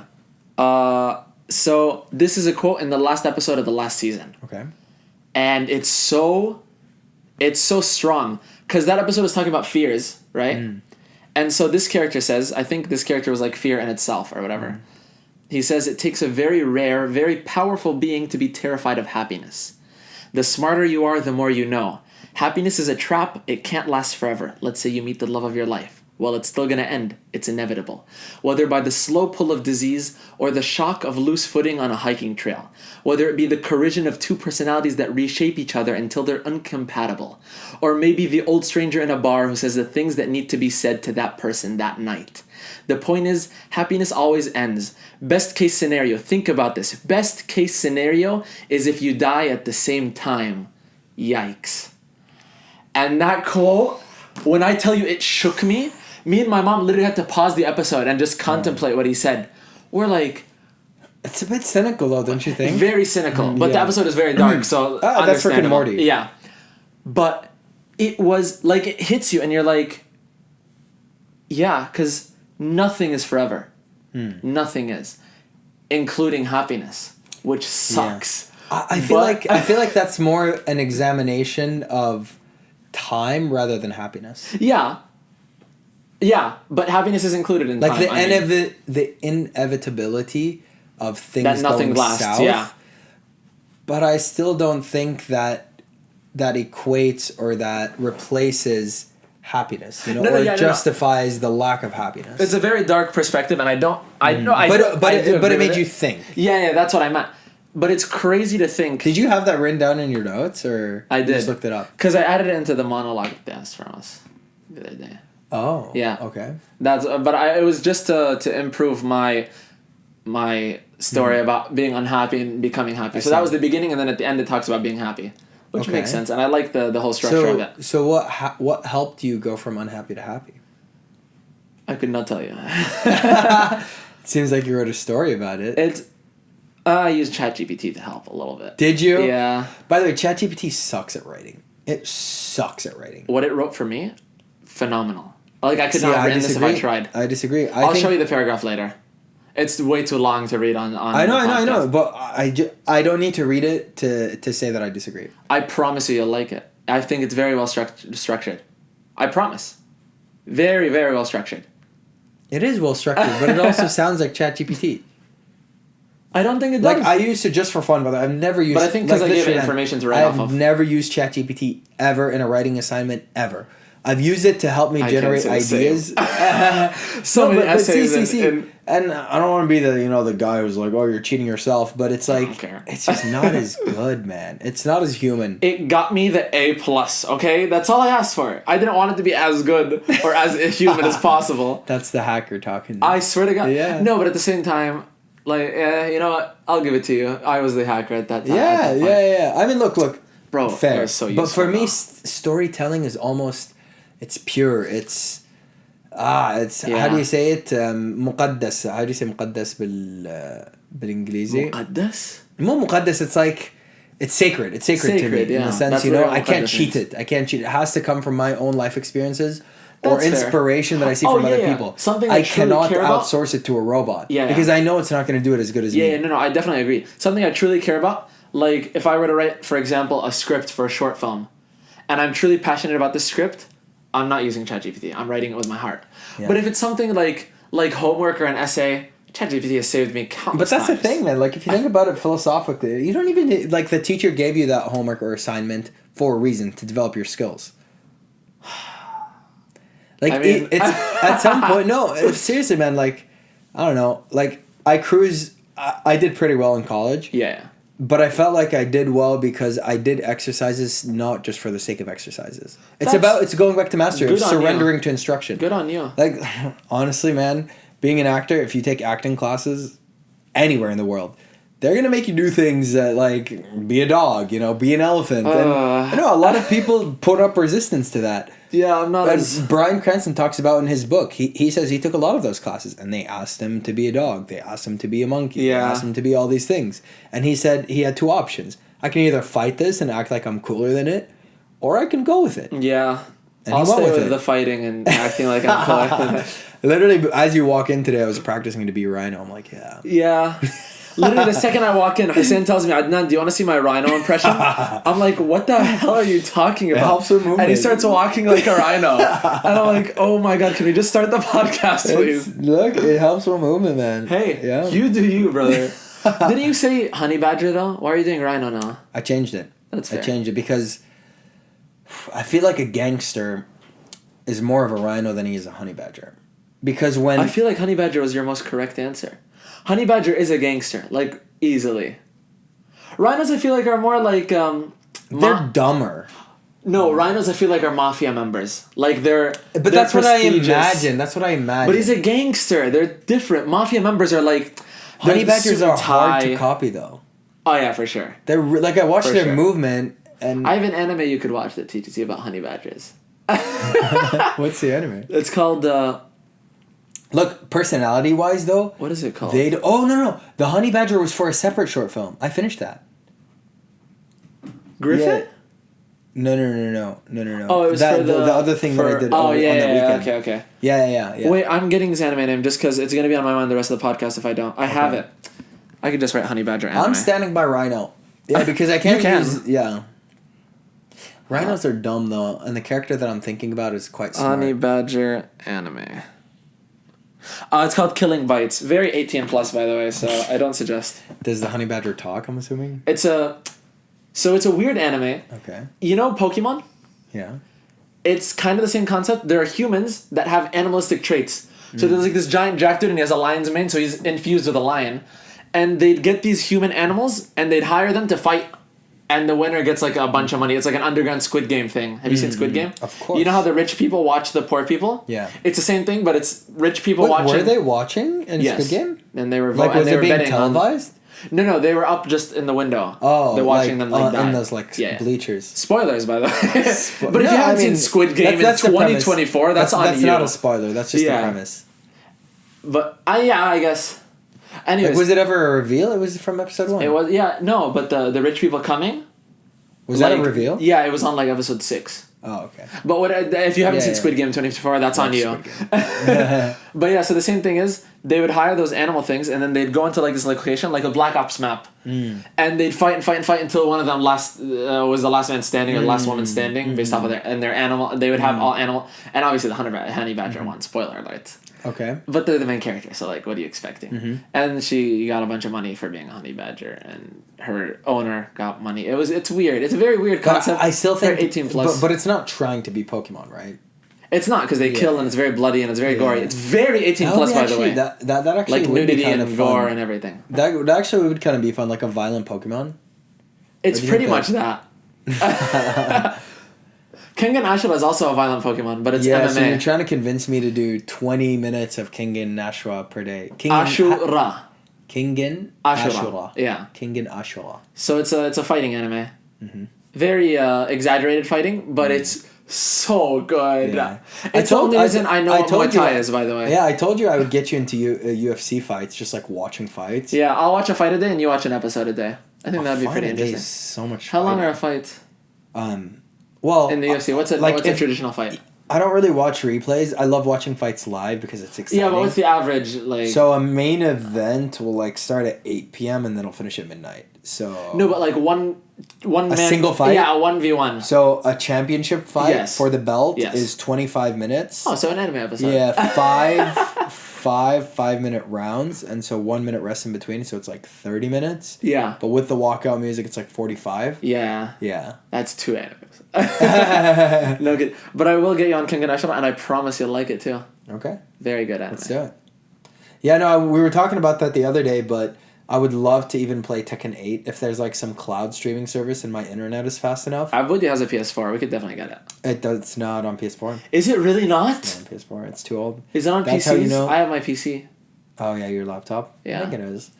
So this is a quote in the last episode of the last season, Okay. and it's so strong because that episode was talking about fears, right? And so this character says, I think this character was like fear in itself or whatever. He says it takes a very rare, very powerful being to be terrified of happiness. The smarter you are, the more you know. Happiness is a trap. It can't last forever. Let's say you meet the love of your life. Well, it's still going to end. It's inevitable. Whether by the slow pull of disease or the shock of loose footing on a hiking trail. Whether it be the collision of two personalities that reshape each other until they're incompatible. Or maybe the old stranger in a bar who says the things that need to be said to that person that night. The point is, happiness always ends. Best case scenario, think about this. Best case scenario is if you die at the same time. Yikes. And that quote, when I tell you it shook me and my mom literally had to pause the episode and just contemplate what he said. We're like... It's a bit cynical though, don't you think? Very cynical. But the episode is very dark, so that's Rick and understandable. Morty. Yeah. But it was, like, it hits you and you're like... Yeah, because nothing is forever. Nothing is. Including happiness, which sucks. Yeah. I feel like that's more an examination of time rather than happiness. Yeah, but happiness is included in like time. the inevitability of things That nothing going lasts, south. yeah. But I still don't think that equates or that replaces happiness, justifies the lack of happiness. It's a very dark perspective, and I do But it agree made with you it. think. Yeah, that's what I meant. But it's crazy to think. Did you have that written down in your notes, or I you did. just looked it up? Because I added it into the monologue dance from us the other day. Oh. Yeah. Okay. It was just to improve my story about being unhappy and becoming happy. So that was the beginning, and then at the end it talks about being happy, which makes sense, and I like the whole structure of it. So what helped you go from unhappy to happy? I could not tell you. It seems like you wrote a story about it. I used ChatGPT to help a little bit. Did you? Yeah. By the way, ChatGPT sucks at writing. It sucks at writing. What it wrote for me, phenomenal. Like, I could not have written this if I tried. I disagree. I'll show you the paragraph later. It's way too long to read on I know, but I don't need to read it to say that I disagree. I promise you'll like it. I think it's very well structured. I promise. Very, very well structured. It is well structured, but it also sounds like ChatGPT. I don't think it does. Like, I used it just for fun, but I've never used... But I think because I gave it information to write off of. I've never used ChatGPT ever in a writing assignment, ever. I've used it to help me generate ideas. So many essays. And I don't want to be the guy who's like, oh, you're cheating yourself, but it's like, don't care. it's just not as good, man. It's not as human. It got me the A+, okay? That's all I asked for. I didn't want it to be as good or as human as possible. That's the hacker talking. I swear to God. Yeah. No, but at the same time, like, you know what? I'll give it to you. I was the hacker at that time. Yeah. I mean, look. Bro, fair. it was so useful. But for me, storytelling is almost... It's pure. It's how do you say it? مقدس. How do you say مقدس بالإنجليزي? مقدس? مو مقدس. It's like it's sacred. It's sacred to me in the sense, I can't cheat it. I can't cheat it. It has to come from my own life experiences or That's inspiration fair. that I see from other people. Something I I truly cannot care about? outsource it to a robot. Yeah. Because I know it's not going to do it as good as me. Yeah, no, I definitely agree. Something I truly care about, like if I were to write, for example, a script for a short film, and I'm truly passionate about the script, I'm not using ChatGPT. I'm writing it with my heart. Yeah. But if it's something like homework or an essay, ChatGPT has saved me countless times. But that's the thing, man. Like, if you think about it philosophically, you don't even... Like, the teacher gave you that homework or assignment for a reason, to develop your skills. Like, it's... At some point... No, seriously, man. Like, I don't know. Like, I did pretty well in college. Yeah. But I felt like I did well because I did exercises not just for the sake of exercises. It's going back to mastery, of surrendering to instruction. Good on you. Like, honestly, man, being an actor, if you take acting classes anywhere in the world, they're going to make you do things like be a dog, be an elephant. And a lot of people put up resistance to that. Yeah, I'm not as... Bryan Cranston talks about in his book. He says he took a lot of those classes, and they asked him to be a dog. They asked him to be a monkey. Yeah. They asked him to be all these things. And he said he had two options. I can either fight this and act like I'm cooler than it, or I can go with it. Yeah. And I'll he went stay with with it. the fighting and acting like I'm cooler than it. Literally, as you walk in today, I was practicing to be Rhino. I'm like, yeah. Yeah. Literally, the second I walk in, Hussain tells me, Adnan, do you want to see my rhino impression? I'm like, what the hell are you talking about? It helps with movement. And he starts walking like a rhino. And I'm like, oh my God, can we just start the podcast, please? Look, it helps with movement, man. Hey, yeah. you do you, brother. Didn't you say honey badger, though? Why are you doing rhino now? I changed it. That's fair. I changed it because I feel like a gangster is more of a rhino than he is a honey badger. Because when... I feel like honey badger was your most correct answer. Honey badger is a gangster, like, easily. Rhinos, I feel like, are more like... they're dumber. No, rhinos, I feel like, are mafia members. Like, they're But they're that's what I prestigious. imagine. That's what I imagine. But he's a gangster. They're different. Mafia members are like... Honey badgers are hard to tie. copy, though. Oh, yeah, for sure. They're like, I watched For their sure. movement, and... I have an anime you could watch that teaches you about honey badgers. What's the anime? It's called... Look, personality-wise, though... what is it called? Oh, no. The honey badger was for a separate short film. I finished that. Griffith? Yeah. No. Oh, it was that, for the other thing that I did Oh, on yeah, that yeah, weekend. okay. Yeah. Wait, I'm getting this anime name just because it's going to be on my mind the rest of the podcast if I don't. I have it. I could just write honey badger anime. I'm standing by Rhino. Yeah, because I can't You can. use... Yeah. Rhinos are dumb, though, and the character that I'm thinking about is quite smart. Honey badger anime. It's called Killing Bites. Very 18 plus, by the way, so I don't suggest. Does the honey badger talk, I'm assuming? It's a weird anime. Okay. You know Pokemon? Yeah. It's kind of the same concept. There are humans that have animalistic traits. So there's like this giant jack dude and he has a lion's mane, so he's infused with a lion. And they'd get these human animals and they'd hire them to fight, and the winner gets like a bunch of money. It's like an underground Squid Game thing. Have you seen Squid Game? Of course. You know how the rich people watch the poor people? Yeah. It's the same thing, but it's rich people watching. Were they watching in Yes. Squid Game? And they were Like, and was they it were being betting on- televised? No, they were up just in the window. Oh, they're watching them like die. in those like bleachers. Spoilers, by the way. But if No, you haven't I mean, seen Squid Game that's in the premise. 2024, that's on That's you. not a spoiler. That's just Yeah. the premise. But I guess. Anyways, Like, was it ever a reveal? It was from episode 1. it was but the rich people coming. Was that a reveal? Yeah, it was on like episode 6. Oh, okay. But if you haven't Yeah, seen yeah. Squid Game 2024, that's on you. But yeah, so the same thing is they would hire those animal things and then they'd go into like this location, like a Black Ops map, and they'd fight until one of them was the last man standing or the last woman standing based off of their animal. They would have all animal, and obviously the honey badger one. Spoiler alert. Okay. But they're the main character, so like, what are you expecting? And she got a bunch of money for being a honey badger, and her owner got money. It's weird. It's a very weird concept. I still think... for 18 plus. But it's not trying to be Pokemon, right? It's not, because they kill and it's very bloody and it's very gory. It's very 18 plus, by the way. That actually Like would nudity be kind and of gore fun. and everything. That actually would kind of be fun, like a violent Pokemon. It's do you pretty think much that. Kengan Ashura is also a violent Pokemon, but it's Yeah, MMA. so you're trying to convince me to do 20 minutes of Kengan Ashura per day. Ashura. Kengan Ashura. Ashura. Yeah. Kengan Ashura. So it's a fighting anime. Very exaggerated fighting, but it's so good. Yeah. It's the only reason I know what Muay Thai is, by the way. Yeah, I told you I would get you into UFC fights, just like watching fights. Yeah, I'll watch a fight a day and you watch an episode a day. I think that'd be pretty Fight a day interesting. is so much How long fighting. are a fight Well, in the UFC? What's a traditional fight? I don't really watch replays. I love watching fights live because it's exciting. Yeah, but what's the average like? So a main event will like start at 8 p.m. and then it'll finish at midnight. So No, but like one man, single fight? Yeah, a 1v1. So a championship fight Yes. for the belt Yes. is 25 minutes. Oh, so an anime episode. Yeah, 5-minute rounds, and so 1 minute rest in between, so it's like 30 minutes. Yeah. But with the walkout music, it's like 45. Yeah. Yeah. That's 2 animes. No good. But I will get you on Kengan Ashura, and I promise you'll like it too. Okay. Very good anime. Let's do it. Yeah, no, we were talking about that the other day, but I would love to even play Tekken 8 if there's like some cloud streaming service and my internet is fast enough. Abudi has a PS4. We could definitely get it. It's not on PS4. Is it really not? It's not on PS4. It's too old. Is it on That's PCs? how you know. I have my PC. Oh, yeah, your laptop? Yeah. I think it is.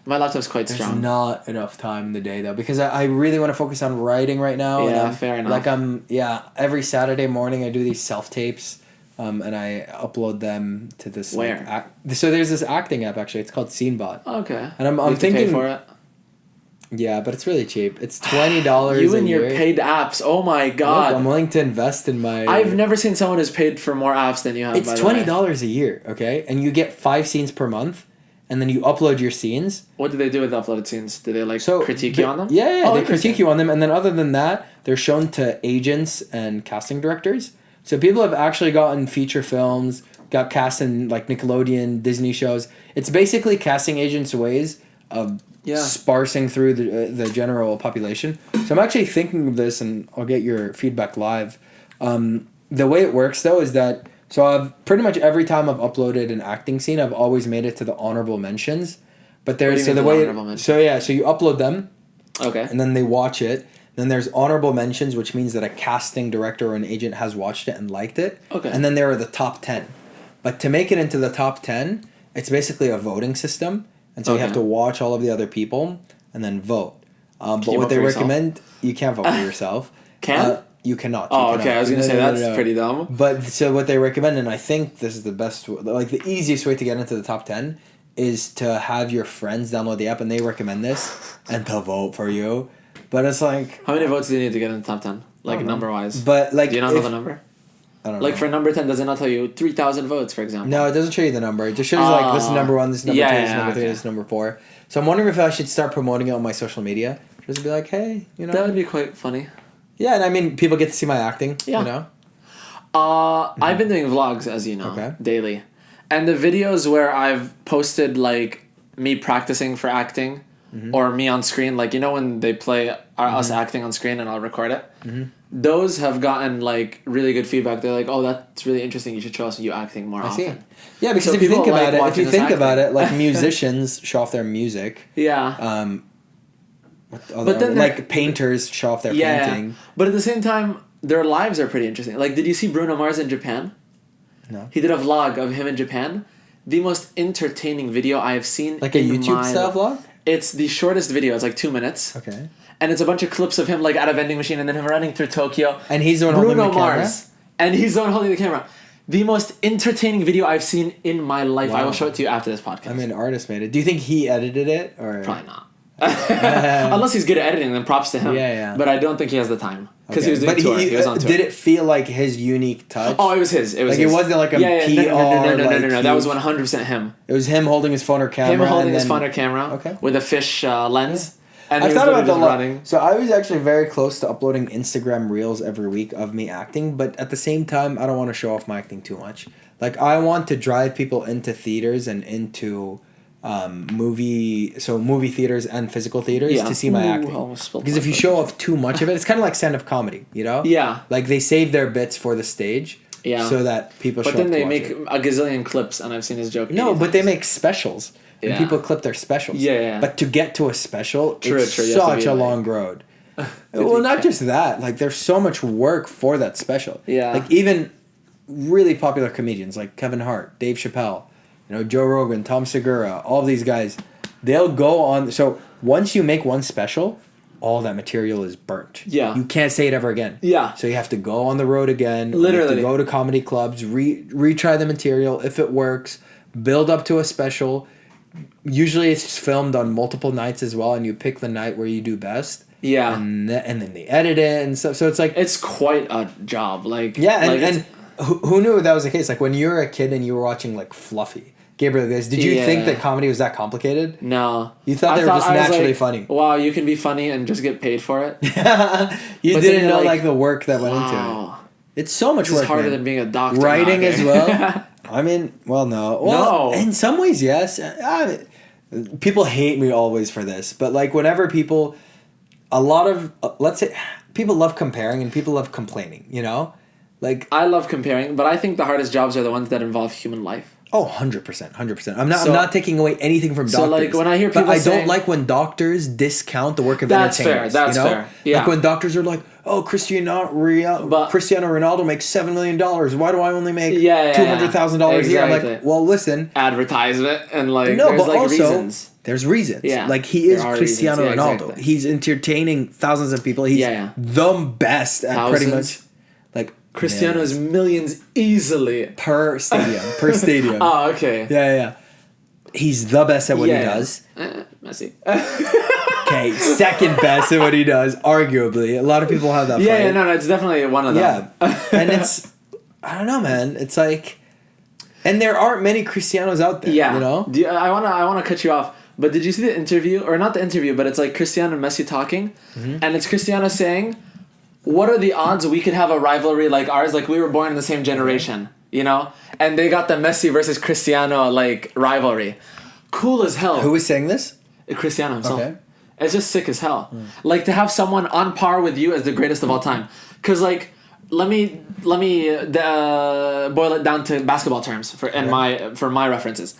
My laptop's quite There's strong. not enough time in the day though, because I really want to focus on writing right now. Yeah, and fair enough. Like every Saturday morning I do these self tapes, and I upload them to this. Where? So there's this acting app actually. It's called SceneBot. Okay. And I'm You have to thinking pay for it. Yeah, but it's really cheap. It's $20. You a and your year. paid apps. Oh my Look, god. I'm willing to invest in my. I've never seen someone who's paid for more apps than you have. It's by the way. $20 a year, okay, and you get 5 scenes per month, and then you upload your scenes. What do they do with the uploaded scenes? Do they critique you you on them? Yeah, Oh, they interesting. critique you on them, and then other than that, they're shown to agents and casting directors. So people have actually gotten feature films, got cast in like Nickelodeon, Disney shows. It's basically casting agents' ways of sparsing through the general population. So I'm actually thinking of this, and I'll get your feedback live. The way it works though is that I've pretty much every time I've uploaded an acting scene, I've always made it to the honorable mentions. But there's so you upload them, Okay. and then they watch it. Then there's honorable mentions, which means that a casting director or an agent has watched it and liked it. Okay. And then there are the top 10. But to make it into the top 10, it's basically a voting system. And so you have to watch all of the other people and then vote. But what they recommend, you can't vote for yourself. You cannot. Oh, okay. I was going to say that's pretty dumb. But so what they recommend, and I think this is the best, like the easiest way to get into the top 10 is to have your friends download the app and they recommend this and they'll vote for you. But it's like... How many votes do you need to get in the top 10? Like number-wise? But like... Do you not know the number? I don't know. Like for number 10, does it not tell you 3,000 votes, for example? No, it doesn't show you the number. It just shows you like this is number 1, this is number 2, this is number 3, this is number 4. So I'm wondering if I should start promoting it on my social media. Just be like, hey, you know. That would be quite funny. Yeah, and I mean, people get to see my acting, you know. I've been doing vlogs, as you know, daily. And the videos where I've posted like me practicing for acting or me on screen, like, you know, when they play us acting on screen and I'll record it, those have gotten like really good feedback. They're like, oh, that's really interesting. You should show us you acting more often. Yeah, because if you think about it, like musicians show off their music. Yeah. But then like painters show off their painting. But at the same time, their lives are pretty interesting. Like, did you see Bruno Mars in Japan? No. He did a vlog of him in Japan. The most entertaining video I have seen. Like a YouTube style vlog? It's the shortest video. It's like 2 minutes. Okay. And it's a bunch of clips of him like at a vending machine and then him running through Tokyo. And he's the one holding the camera? Bruno Mars. And he's the one holding the camera. The most entertaining video I've seen in my life. Wow. I will show it to you after this podcast. I mean, an artist made it. Do you think he edited it? Or probably not. Unless he's good at editing, then props to him. Yeah. But I don't think he has the time. Because he was doing tour. He was on tour. Did it feel like his unique touch? Oh, it was his. It was like his. It wasn't like a PR. No. That was 100% him. It was him holding his phone or camera. Him holding his phone or camera with a fish lens. And I thought about the running. So I was actually very close to uploading Instagram reels every week of me acting, but at the same time, I don't want to show off my acting too much. Like, I want to drive people into theaters and into movie theaters and physical theaters to see my acting. Because if you show off too much of it, it's kind of like stand-up comedy, you know? Yeah. Like, they save their bits for the stage so that people show up to watch it. But then they make a gazillion clips, and I've seen his joke. No, but they make specials. And people clip their specials. Yeah. But to get to a special, it's such a long road. Well, not just that. Like, there's so much work for that special. Yeah. Like, even really popular comedians like Kevin Hart, Dave Chappelle, you know, Joe Rogan, Tom Segura, all of these guys, they'll go on. So once you make one special, all that material is burnt. Yeah. You can't say it ever again. Yeah. So you have to go on the road again. Literally. You have to go to comedy clubs, retry the material. If it works, build up to a special. Usually it's filmed on multiple nights as well, and you pick the night where you do best. Yeah. And then they edit it and stuff. So it's like... It's quite a job. Like, yeah, and who knew that was the case? Like, when you were a kid and you were watching, like, Fluffy, Gabriel Iglesias, did you think that comedy was that complicated? No. You thought they were just naturally funny? Wow, you can be funny and just get paid for it? You didn't know, like, the work that went into it. It's so much work, It's harder than being a doctor. Writing as well. I mean, well, no. Well, in some ways, yes. People hate me always for this, but, like, whenever people... A lot of... let's say... People love comparing and people love complaining, you know? Like, I love comparing, but I think the hardest jobs are the ones that involve human life. Oh, 100%. I'm not taking away anything from doctors. So, like, when I hear people I don't like when doctors discount the work of entertainers. That's fair. Yeah. Like, when doctors are like, oh, Cristiano Ronaldo makes $7 million. Why do I only make $200,000 a year? I'm like, well, listen. Advertise it and, like, no, there's, but like, also, reasons. there's reasons. Yeah. Like, he is There are Cristiano reasons. Yeah, Ronaldo. exactly. He's entertaining thousands of people. He's the best at pretty much. Like, Cristiano's millions easily. Per stadium. Per stadium. Oh, okay. Yeah. He's the best at what he does. Messi. Okay, second best at what he does, arguably. A lot of people have that fight. No, it's definitely one of them. Yeah. And it's, I don't know, man. It's like, and there aren't many Cristianos out there, you know? I wanna cut you off, but did you see the interview, or not the interview, but it's like Cristiano and Messi talking, and it's Cristiano saying, what are the odds we could have a rivalry like ours? Like, we were born in the same generation, you know? And they got the Messi versus Cristiano, like, rivalry. Cool as hell. Who was saying this? Cristiano himself. Okay. It's just sick as hell. Like, to have someone on par with you as the greatest of all time. Because, like, let me boil it down to basketball terms for my references.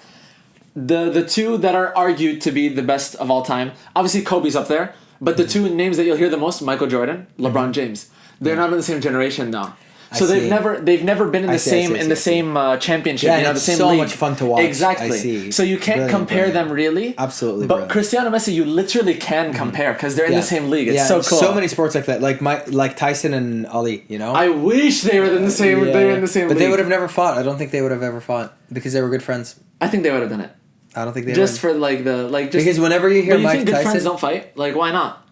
The two that are argued to be the best of all time, obviously Kobe's up there, but the two names that you'll hear the most, Michael Jordan, LeBron James. They're not in the same generation now. So they've never been in the same championship. Yeah, you know, it's the same so league. much fun to watch. Exactly. I see. So you can't compare them really. Absolutely. But brilliant. Cristiano Messi, you literally can compare because they're in the same league. It's so cool. So many sports like that, like Tyson and Ali. You know. I wish they were in the same. They were in the same. But league. they would have never fought. I don't think they would have ever fought because they were good friends. I think they would have done it. I don't think they just would. for just because whenever you hear but you Mike think good Tyson, friends don't fight. Like, why not?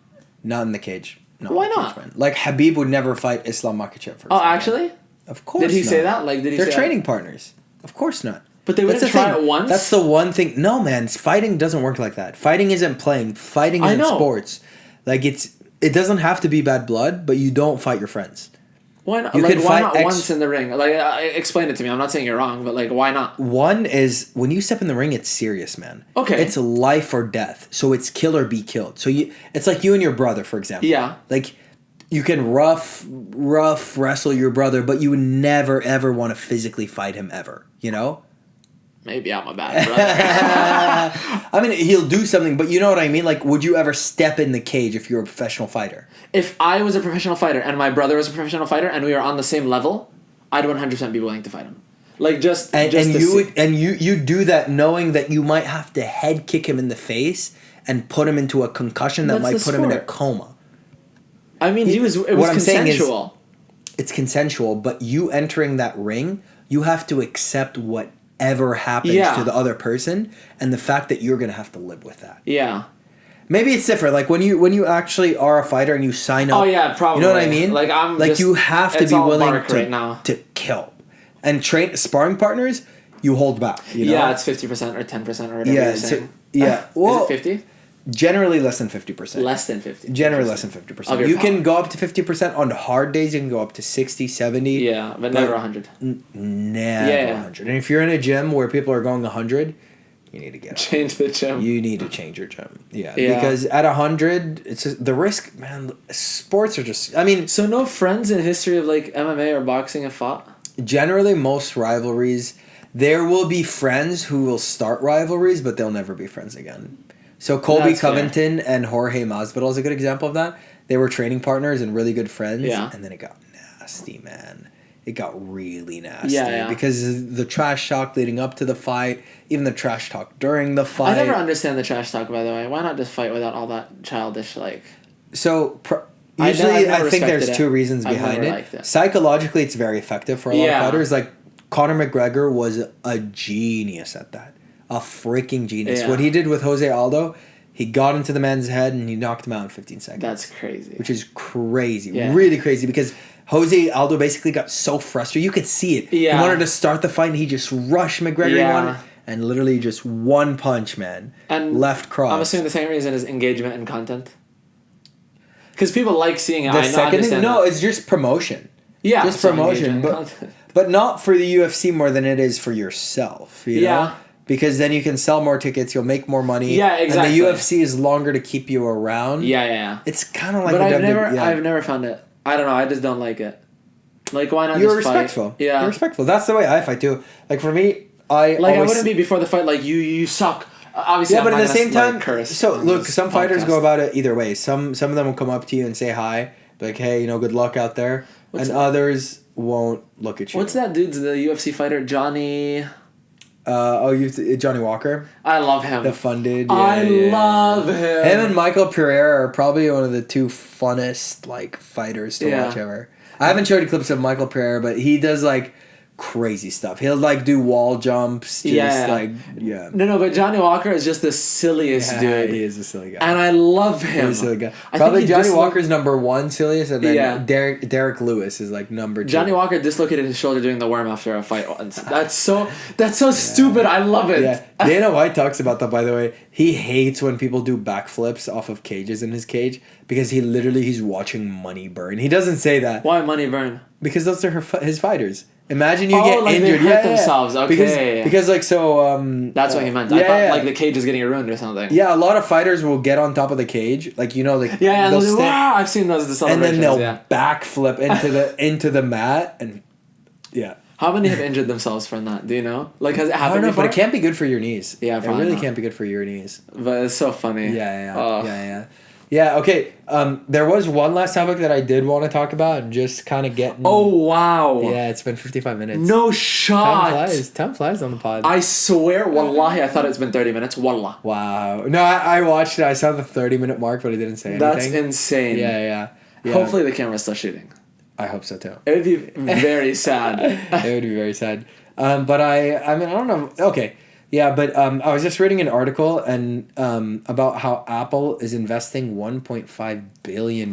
Not in the cage. No, why not? Cage, like Habib would never fight Islam Makhachev. For Oh, actually. Of course. Did he not. say that? Like, did he? They're say training that? partners. Of course not. But they wouldn't try it once. That's the one thing. No, man. Fighting doesn't work like that. Fighting isn't playing. Fighting isn't sports. Like, it doesn't have to be bad blood, but you don't fight your friends. Why not? You like, can why fight not once in the ring? Like, explain it to me. I'm not saying you're wrong, but like, why not? One is when you step in the ring, it's serious, man. Okay. It's life or death. So it's kill or be killed. So it's like you and your brother, for example. Yeah. Like, you can rough wrestle your brother, but you would never ever want to physically fight him ever. You know. Maybe I'm a bad brother. I mean, he'll do something, but you know what I mean? Like, would you ever step in the cage if you're a professional fighter? If I was a professional fighter and my brother was a professional fighter and we were on the same level, I'd 100% be willing to fight him. Like, you do that knowing that you might have to head kick him in the face and put him into a concussion that might put him in a coma. I mean, it was consensual. It's consensual, but you entering that ring, you have to accept whatever happens to the other person, and the fact that you're gonna have to live with that. Yeah. Maybe it's different. Like when you actually are a fighter and you sign up. Oh yeah, probably. You know what I mean? Like you have to be willing to kill, and train sparring partners. You hold back. You know? Yeah, it's 50% or 10% or whatever you're saying. Well, is it 50? Generally less than 50%. Less than 50. Generally less than 50%. You can go up to 50% on hard days. You can go up to 60, 70. Yeah, but never 100. Never 100. And if you're in a gym where people are going 100, you need to get change the gym. You need to change your gym. Yeah. Because at 100, it's just, the risk, man. Sports are just. I mean, so no friends in history of like MMA or boxing have fought. Generally, most rivalries, there will be friends who will start rivalries, but they'll never be friends again. So Colby Covington and Jorge Masvidal is a good example of that. They were training partners and really good friends. Yeah. And then it got nasty, man. It got really nasty. Yeah. Because the trash talk leading up to the fight, even the trash talk during the fight. I never understand the trash talk, by the way. Why not just fight without all that childish, like... So, usually I think there's two reasons behind it. Psychologically, it's very effective for a lot of fighters. Like, Conor McGregor was a genius at that. A freaking genius. Yeah. What he did with Jose Aldo, he got into the man's head and he knocked him out in 15 seconds. That's crazy. Which is crazy. Yeah. Really crazy, because Jose Aldo basically got so frustrated. You could see it. Yeah. He wanted to start the fight and he just rushed McGregor. Yeah. And literally just one punch, man. And left cross. I'm assuming the same reason is engagement and content. Because people like seeing it. It's just promotion. Yeah. Just promotion. But not for the UFC more than it is for yourself. You know? Because then you can sell more tickets, you'll make more money. Yeah, exactly. And the UFC is longer to keep you around. Yeah. It's kind of like but I've never found it. I don't know, I just don't like it. Like, why not You're just respectful. fight? Yeah. You're respectful. That's the way I fight too. Like, for me, I wouldn't be before the fight like, you suck. Obviously, yeah, but at the same time, curse so look, some fighters go about it either way. Some of them will come up to you and say hi, like, hey, good luck out there. Others won't look at you. What's that dude's, the UFC fighter, Johnny... Johnny Walker, I love him. the fun dude. I love him. Him and Michael Pereira are probably one of the two funnest like fighters to watch ever. I haven't showed you clips of Michael Pereira, but he does like crazy stuff. He'll like do wall jumps. No, but Johnny Walker is just the silliest dude. He is a silly guy, and I love him. He's a silly guy. Probably Johnny Walker's number one silliest, and then Derek Lewis is like number 2. Johnny Walker dislocated his shoulder doing the worm after a fight once. That's so stupid. I love it. Yeah. Dana White talks about that, by the way. He hates when people do backflips off of cages in his cage because he's watching money burn. He doesn't say that. Why money burn? Because those are his fighters. Imagine you get like injured. They hurt themselves. Okay. Because like so. That's what he meant. I thought like the cage is getting ruined or something. Yeah, a lot of fighters will get on top of the cage, like wow, I've seen those. And then they'll backflip into the mat and How many have injured themselves from that? Do you know? Like, has it happened? I don't know, but it can't be good for your knees. Yeah, it really can't be good for your knees. But it's so funny. Yeah, okay. There was one last topic that I did want to talk about and just kind of get... Oh, wow. Yeah, it's been 55 minutes. No shot. Time flies on the pod. I swear, wallahi, I thought it's been 30 minutes. Wallah. Wow. No, I watched it. I saw the 30-minute mark, but it didn't say anything. That's insane. Yeah. Hopefully the camera's still shooting. I hope so, too. It would be very sad. It would be very sad. But I mean, I don't know. Okay. Yeah, but I was just reading an article and about how Apple is investing $1.5 billion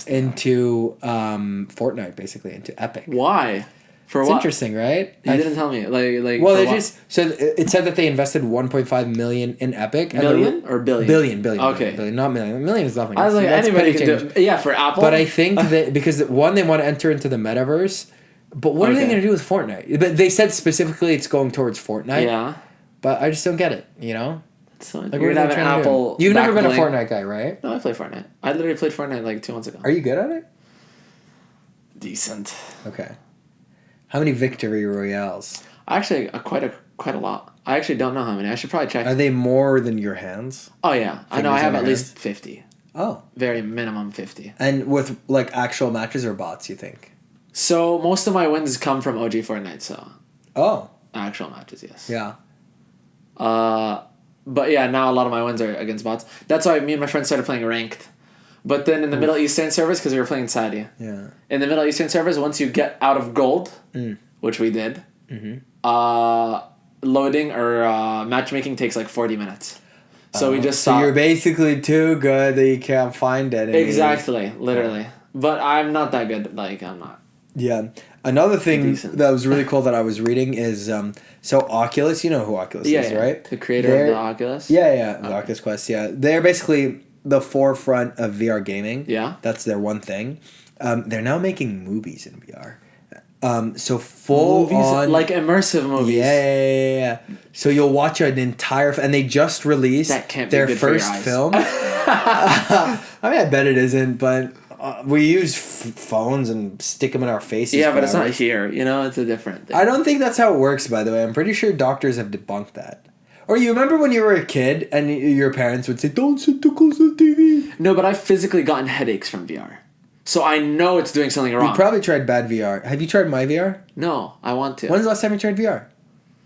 into Fortnite, basically, into Epic. Why? For it's what? Interesting, right? You didn't tell me. Like. Well, it said that they invested 1.5 million in Epic. Million or billion? Billion. Okay. Billion, not million. A million is nothing. I was like, anybody can do it. Yeah, for Apple. But I think that because one, they want to enter into the metaverse. But what are they going to do with Fortnite? But they said specifically it's going towards Fortnite. Yeah. But I just don't get it, you know? So like we're gonna have an Apple. You've never been a Fortnite guy, right? No, I play Fortnite. I literally played Fortnite like 2 months ago. Are you good at it? Decent. Okay. How many victory royales? Actually, quite a lot. I actually don't know how many. I should probably check. Are they more than your hands? Oh yeah, I know. I have at least 50. Oh. Very minimum 50. And with like actual matches or bots, you think? So most of my wins come from OG Fortnite. So. Oh. Actual matches, yes. Yeah. But yeah, now a lot of my wins are against bots. That's why me and my friends started playing ranked. But then in the Middle Eastern servers, because we were playing Saudi. Yeah. In the Middle Eastern servers, once you get out of gold, which we did, loading or matchmaking takes like 40 minutes. So we just saw... So you're basically too good that you can't find it. Exactly, literally. But I'm not that good. Like, I'm not. Yeah. Another thing that was really cool that I was reading is so Oculus, you know who Oculus is, right? The creator of the Oculus. Yeah, the Oculus Quest. Yeah, they're basically the forefront of VR gaming. Yeah, that's their one thing. They're now making movies in VR. So full movies, on like immersive movies. Yeah. So you'll watch an entire and they just released their first film. I mean, I bet it isn't, but. We use phones and stick them in our faces. Yeah, but it's not here. You know, it's a different thing. I don't think that's how it works, by the way. I'm pretty sure doctors have debunked that. Or you remember when you were a kid and your parents would say, "Don't sit too close to the TV." No, but I've physically gotten headaches from VR. So I know it's doing something wrong. You probably tried bad VR. Have you tried my VR? No, I want to. When's the last time you tried VR?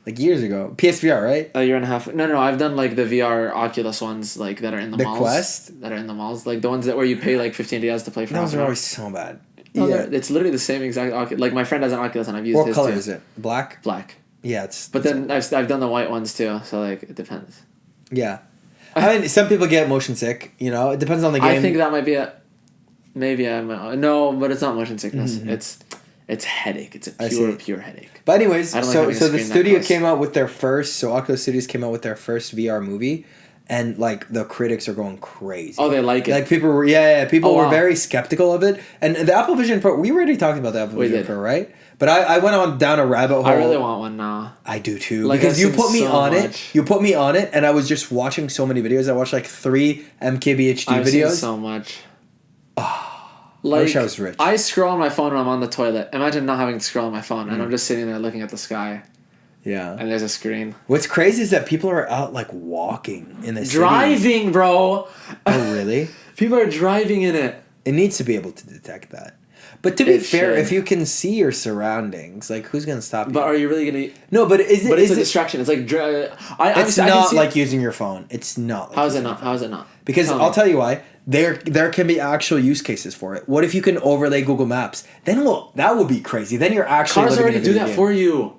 Like years ago. PSVR, right? A year and a half. No, I've done like the VR Oculus ones, like that are in the malls. The Quest? That are in the malls. Like the ones that where you pay like $15 to play for. Those are always so bad. No, it's literally the same exact Oculus. Like my friend has an Oculus and I've used his too. What color is it? Black? Black. Yeah, it's... But then I've done the white ones too, so like it depends. Yeah. I mean, some people get motion sick, you know? It depends on the game. I think that might be it. Maybe I'm... No, but it's not motion sickness. Mm-hmm. It's headache. It's a pure headache. But anyways, so the studio came out with their first... So Oculus Studios came out with their first VR movie. And, like, the critics are going crazy. Oh, they like it? Like, people were... Yeah, people were very skeptical of it. And the Apple Vision Pro... We were already talking about the Apple Vision Pro, right? But I went on down a rabbit hole. I really want one now. I do too. Like, because you put me on it. You put me on it, and I was just watching so many videos. I watched, like, 3 MKBHD videos. I've seen so much. Like, I wish I was rich. I scroll on my phone when I'm on the toilet. Imagine not having to scroll on my phone, and I'm just sitting there looking at the sky. Yeah. And there's a screen. What's crazy is that people are out, like, walking in the city. Driving, bro! Oh, really? People are driving in it. It needs to be able to detect that. But to be It fair, should. if you can see your surroundings, like who's gonna stop you? But are you really gonna? No, but is it? But it's is a it? distraction. It's like It's not like using your phone. It's not. Like How is it using not? your phone. How is it not? Because Tell I'll me. tell you why. There can be actual use cases for it. What if you can overlay Google Maps? Then that would be crazy. Then you're actually Cars living already in a do video that game. for you.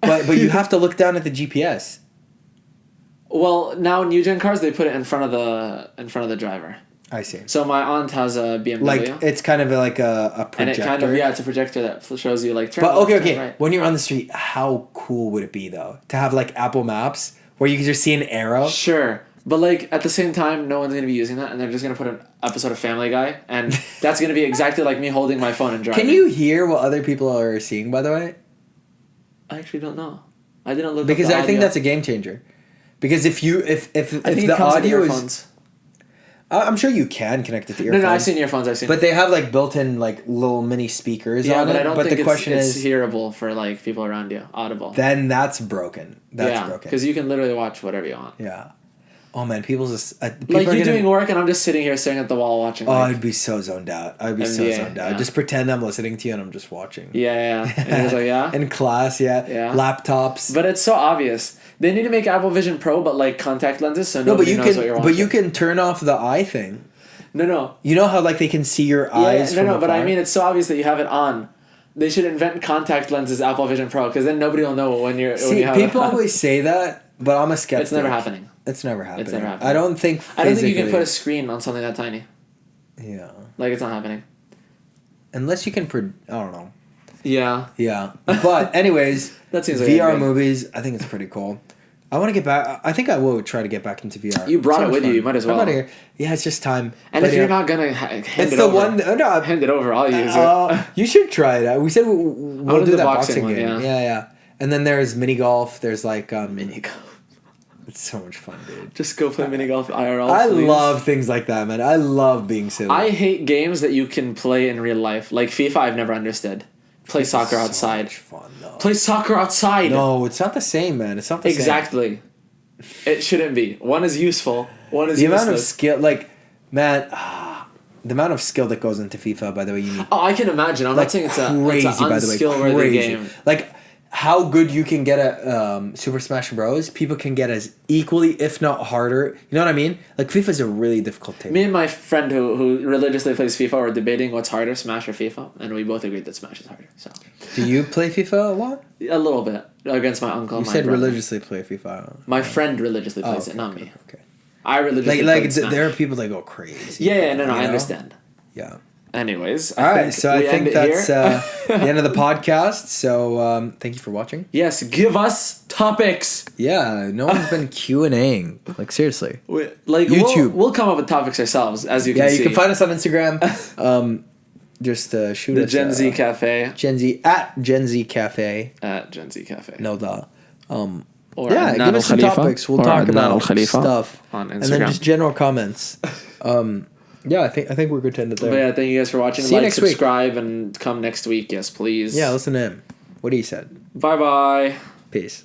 But you have to look down at the GPS. Well, now new gen cars they put it in front of the driver. I see. So my aunt has a BMW. Like it's kind of like a projector. and it kind of it's a projector that shows you like turn But left, okay, turn okay. right. When you're on the street, how cool would it be though to have like Apple Maps where you can just see an arrow? Sure. But like at the same time, no one's gonna be using that, and they're just gonna put an episode of Family Guy, and that's gonna be exactly like me holding my phone and driving. Can you hear what other people are seeing? By the way, I actually don't know. I didn't look because up the I think audio. that's a game changer. Because if I think the it comes with audio is, earphones. I'm sure you can connect it to earphones. No, I've seen earphones. I've seen. But they have like built-in like little mini speakers yeah, on but it. I don't But think the question it's is, hearable for like people around you, audible. then that's broken. That's broken. because you can literally watch whatever you want. Yeah. Oh man, people just people Like are you're gonna- doing work, and I'm just sitting here staring at the wall watching. Oh, Like, I'd be so zoned out. I'd be so NBA, zoned out. yeah. Just pretend I'm listening to you and I'm just watching. yeah. And you're just like, yeah. In class, yeah. Yeah. Laptops. But it's so obvious. They need to make Apple Vision Pro, but like contact lenses, so no, but nobody you knows what you're can. watching. But you can turn off the eye thing. No. You know how like they can see your Yeah, eyes. no, from but I afar? mean, it's so obvious that you have it on. They should invent contact lenses Apple Vision Pro, because then nobody will know when you're. when See, you have people it on. always say that, but I'm a skeptic. It's never happening. It's never happening. never happening. I don't think. I don't think you can physically- put a screen on something that tiny. Yeah. Like it's not happening. Unless you can. I don't know. Yeah. Yeah. But anyways, That seems like VR a good- movies. I think it's pretty cool. I want to get back. I think I will try to get back into VR. You brought So it much with you, fun. you might as How well. about here? Yeah, it's just time. And But if yeah, you're not gonna hand it's it the over, one. No, hand it over. I'll use it. you should try it. We said we'll wanna do do that the boxing boxing one, game. yeah. Yeah. And then there's mini golf. There's like Mini golf. It's so much fun, dude. Just go play mini golf IRL. I please. love things like that, man. I love being silly. I hate games that you can play in real life. Like FIFA, I've never understood. Play soccer so outside. much fun, though. Play soccer outside. No, it's not the same, man. It's not the same. Exactly. It shouldn't be. One is useful. One is The useless. amount of skill, like, man, the amount of skill that goes into FIFA. By the way, you need Oh, I can imagine. I'm not saying it's an by the way, unskill-worthy crazy. game. Like how good you can get at Super Smash Bros. People can get as equally, if not harder. You know what I mean? Like FIFA's a really difficult game. Me and my friend who religiously plays FIFA were debating what's harder, Smash or FIFA, and we both agreed that Smash is harder. So Do you play FIFA a lot? a little bit against my uncle. You and my said brother. religiously play FIFA. My friend religiously plays okay, it, not okay, me. Okay. I religiously Like played Smash. there are people that go crazy. Yeah, no, you I know? understand. Yeah. Anyways, All right, so I we think end it that's here. the end of the podcast. So thank you for watching. Yes, give us topics. Yeah, no one's been Q&Ing. Like seriously. Like YouTube. we'll come up with topics ourselves, as you can Yeah, see. you can find us on Instagram. Just shoot the us. Gen Z Cafe Gen Z at Gen Z Cafe. at Gen Z Cafe. No duh. Or Yeah, Adnan give us some Khalifa, topics. We'll or talk Adnan about Khalifa stuff on and then Instagram. just general comments. Yeah, I think we're good to end it there. But yeah, thank you guys for watching. See you Like, next week. subscribe, and come next week. Yes, please. Yeah, listen to him. What he said. Bye bye. Peace.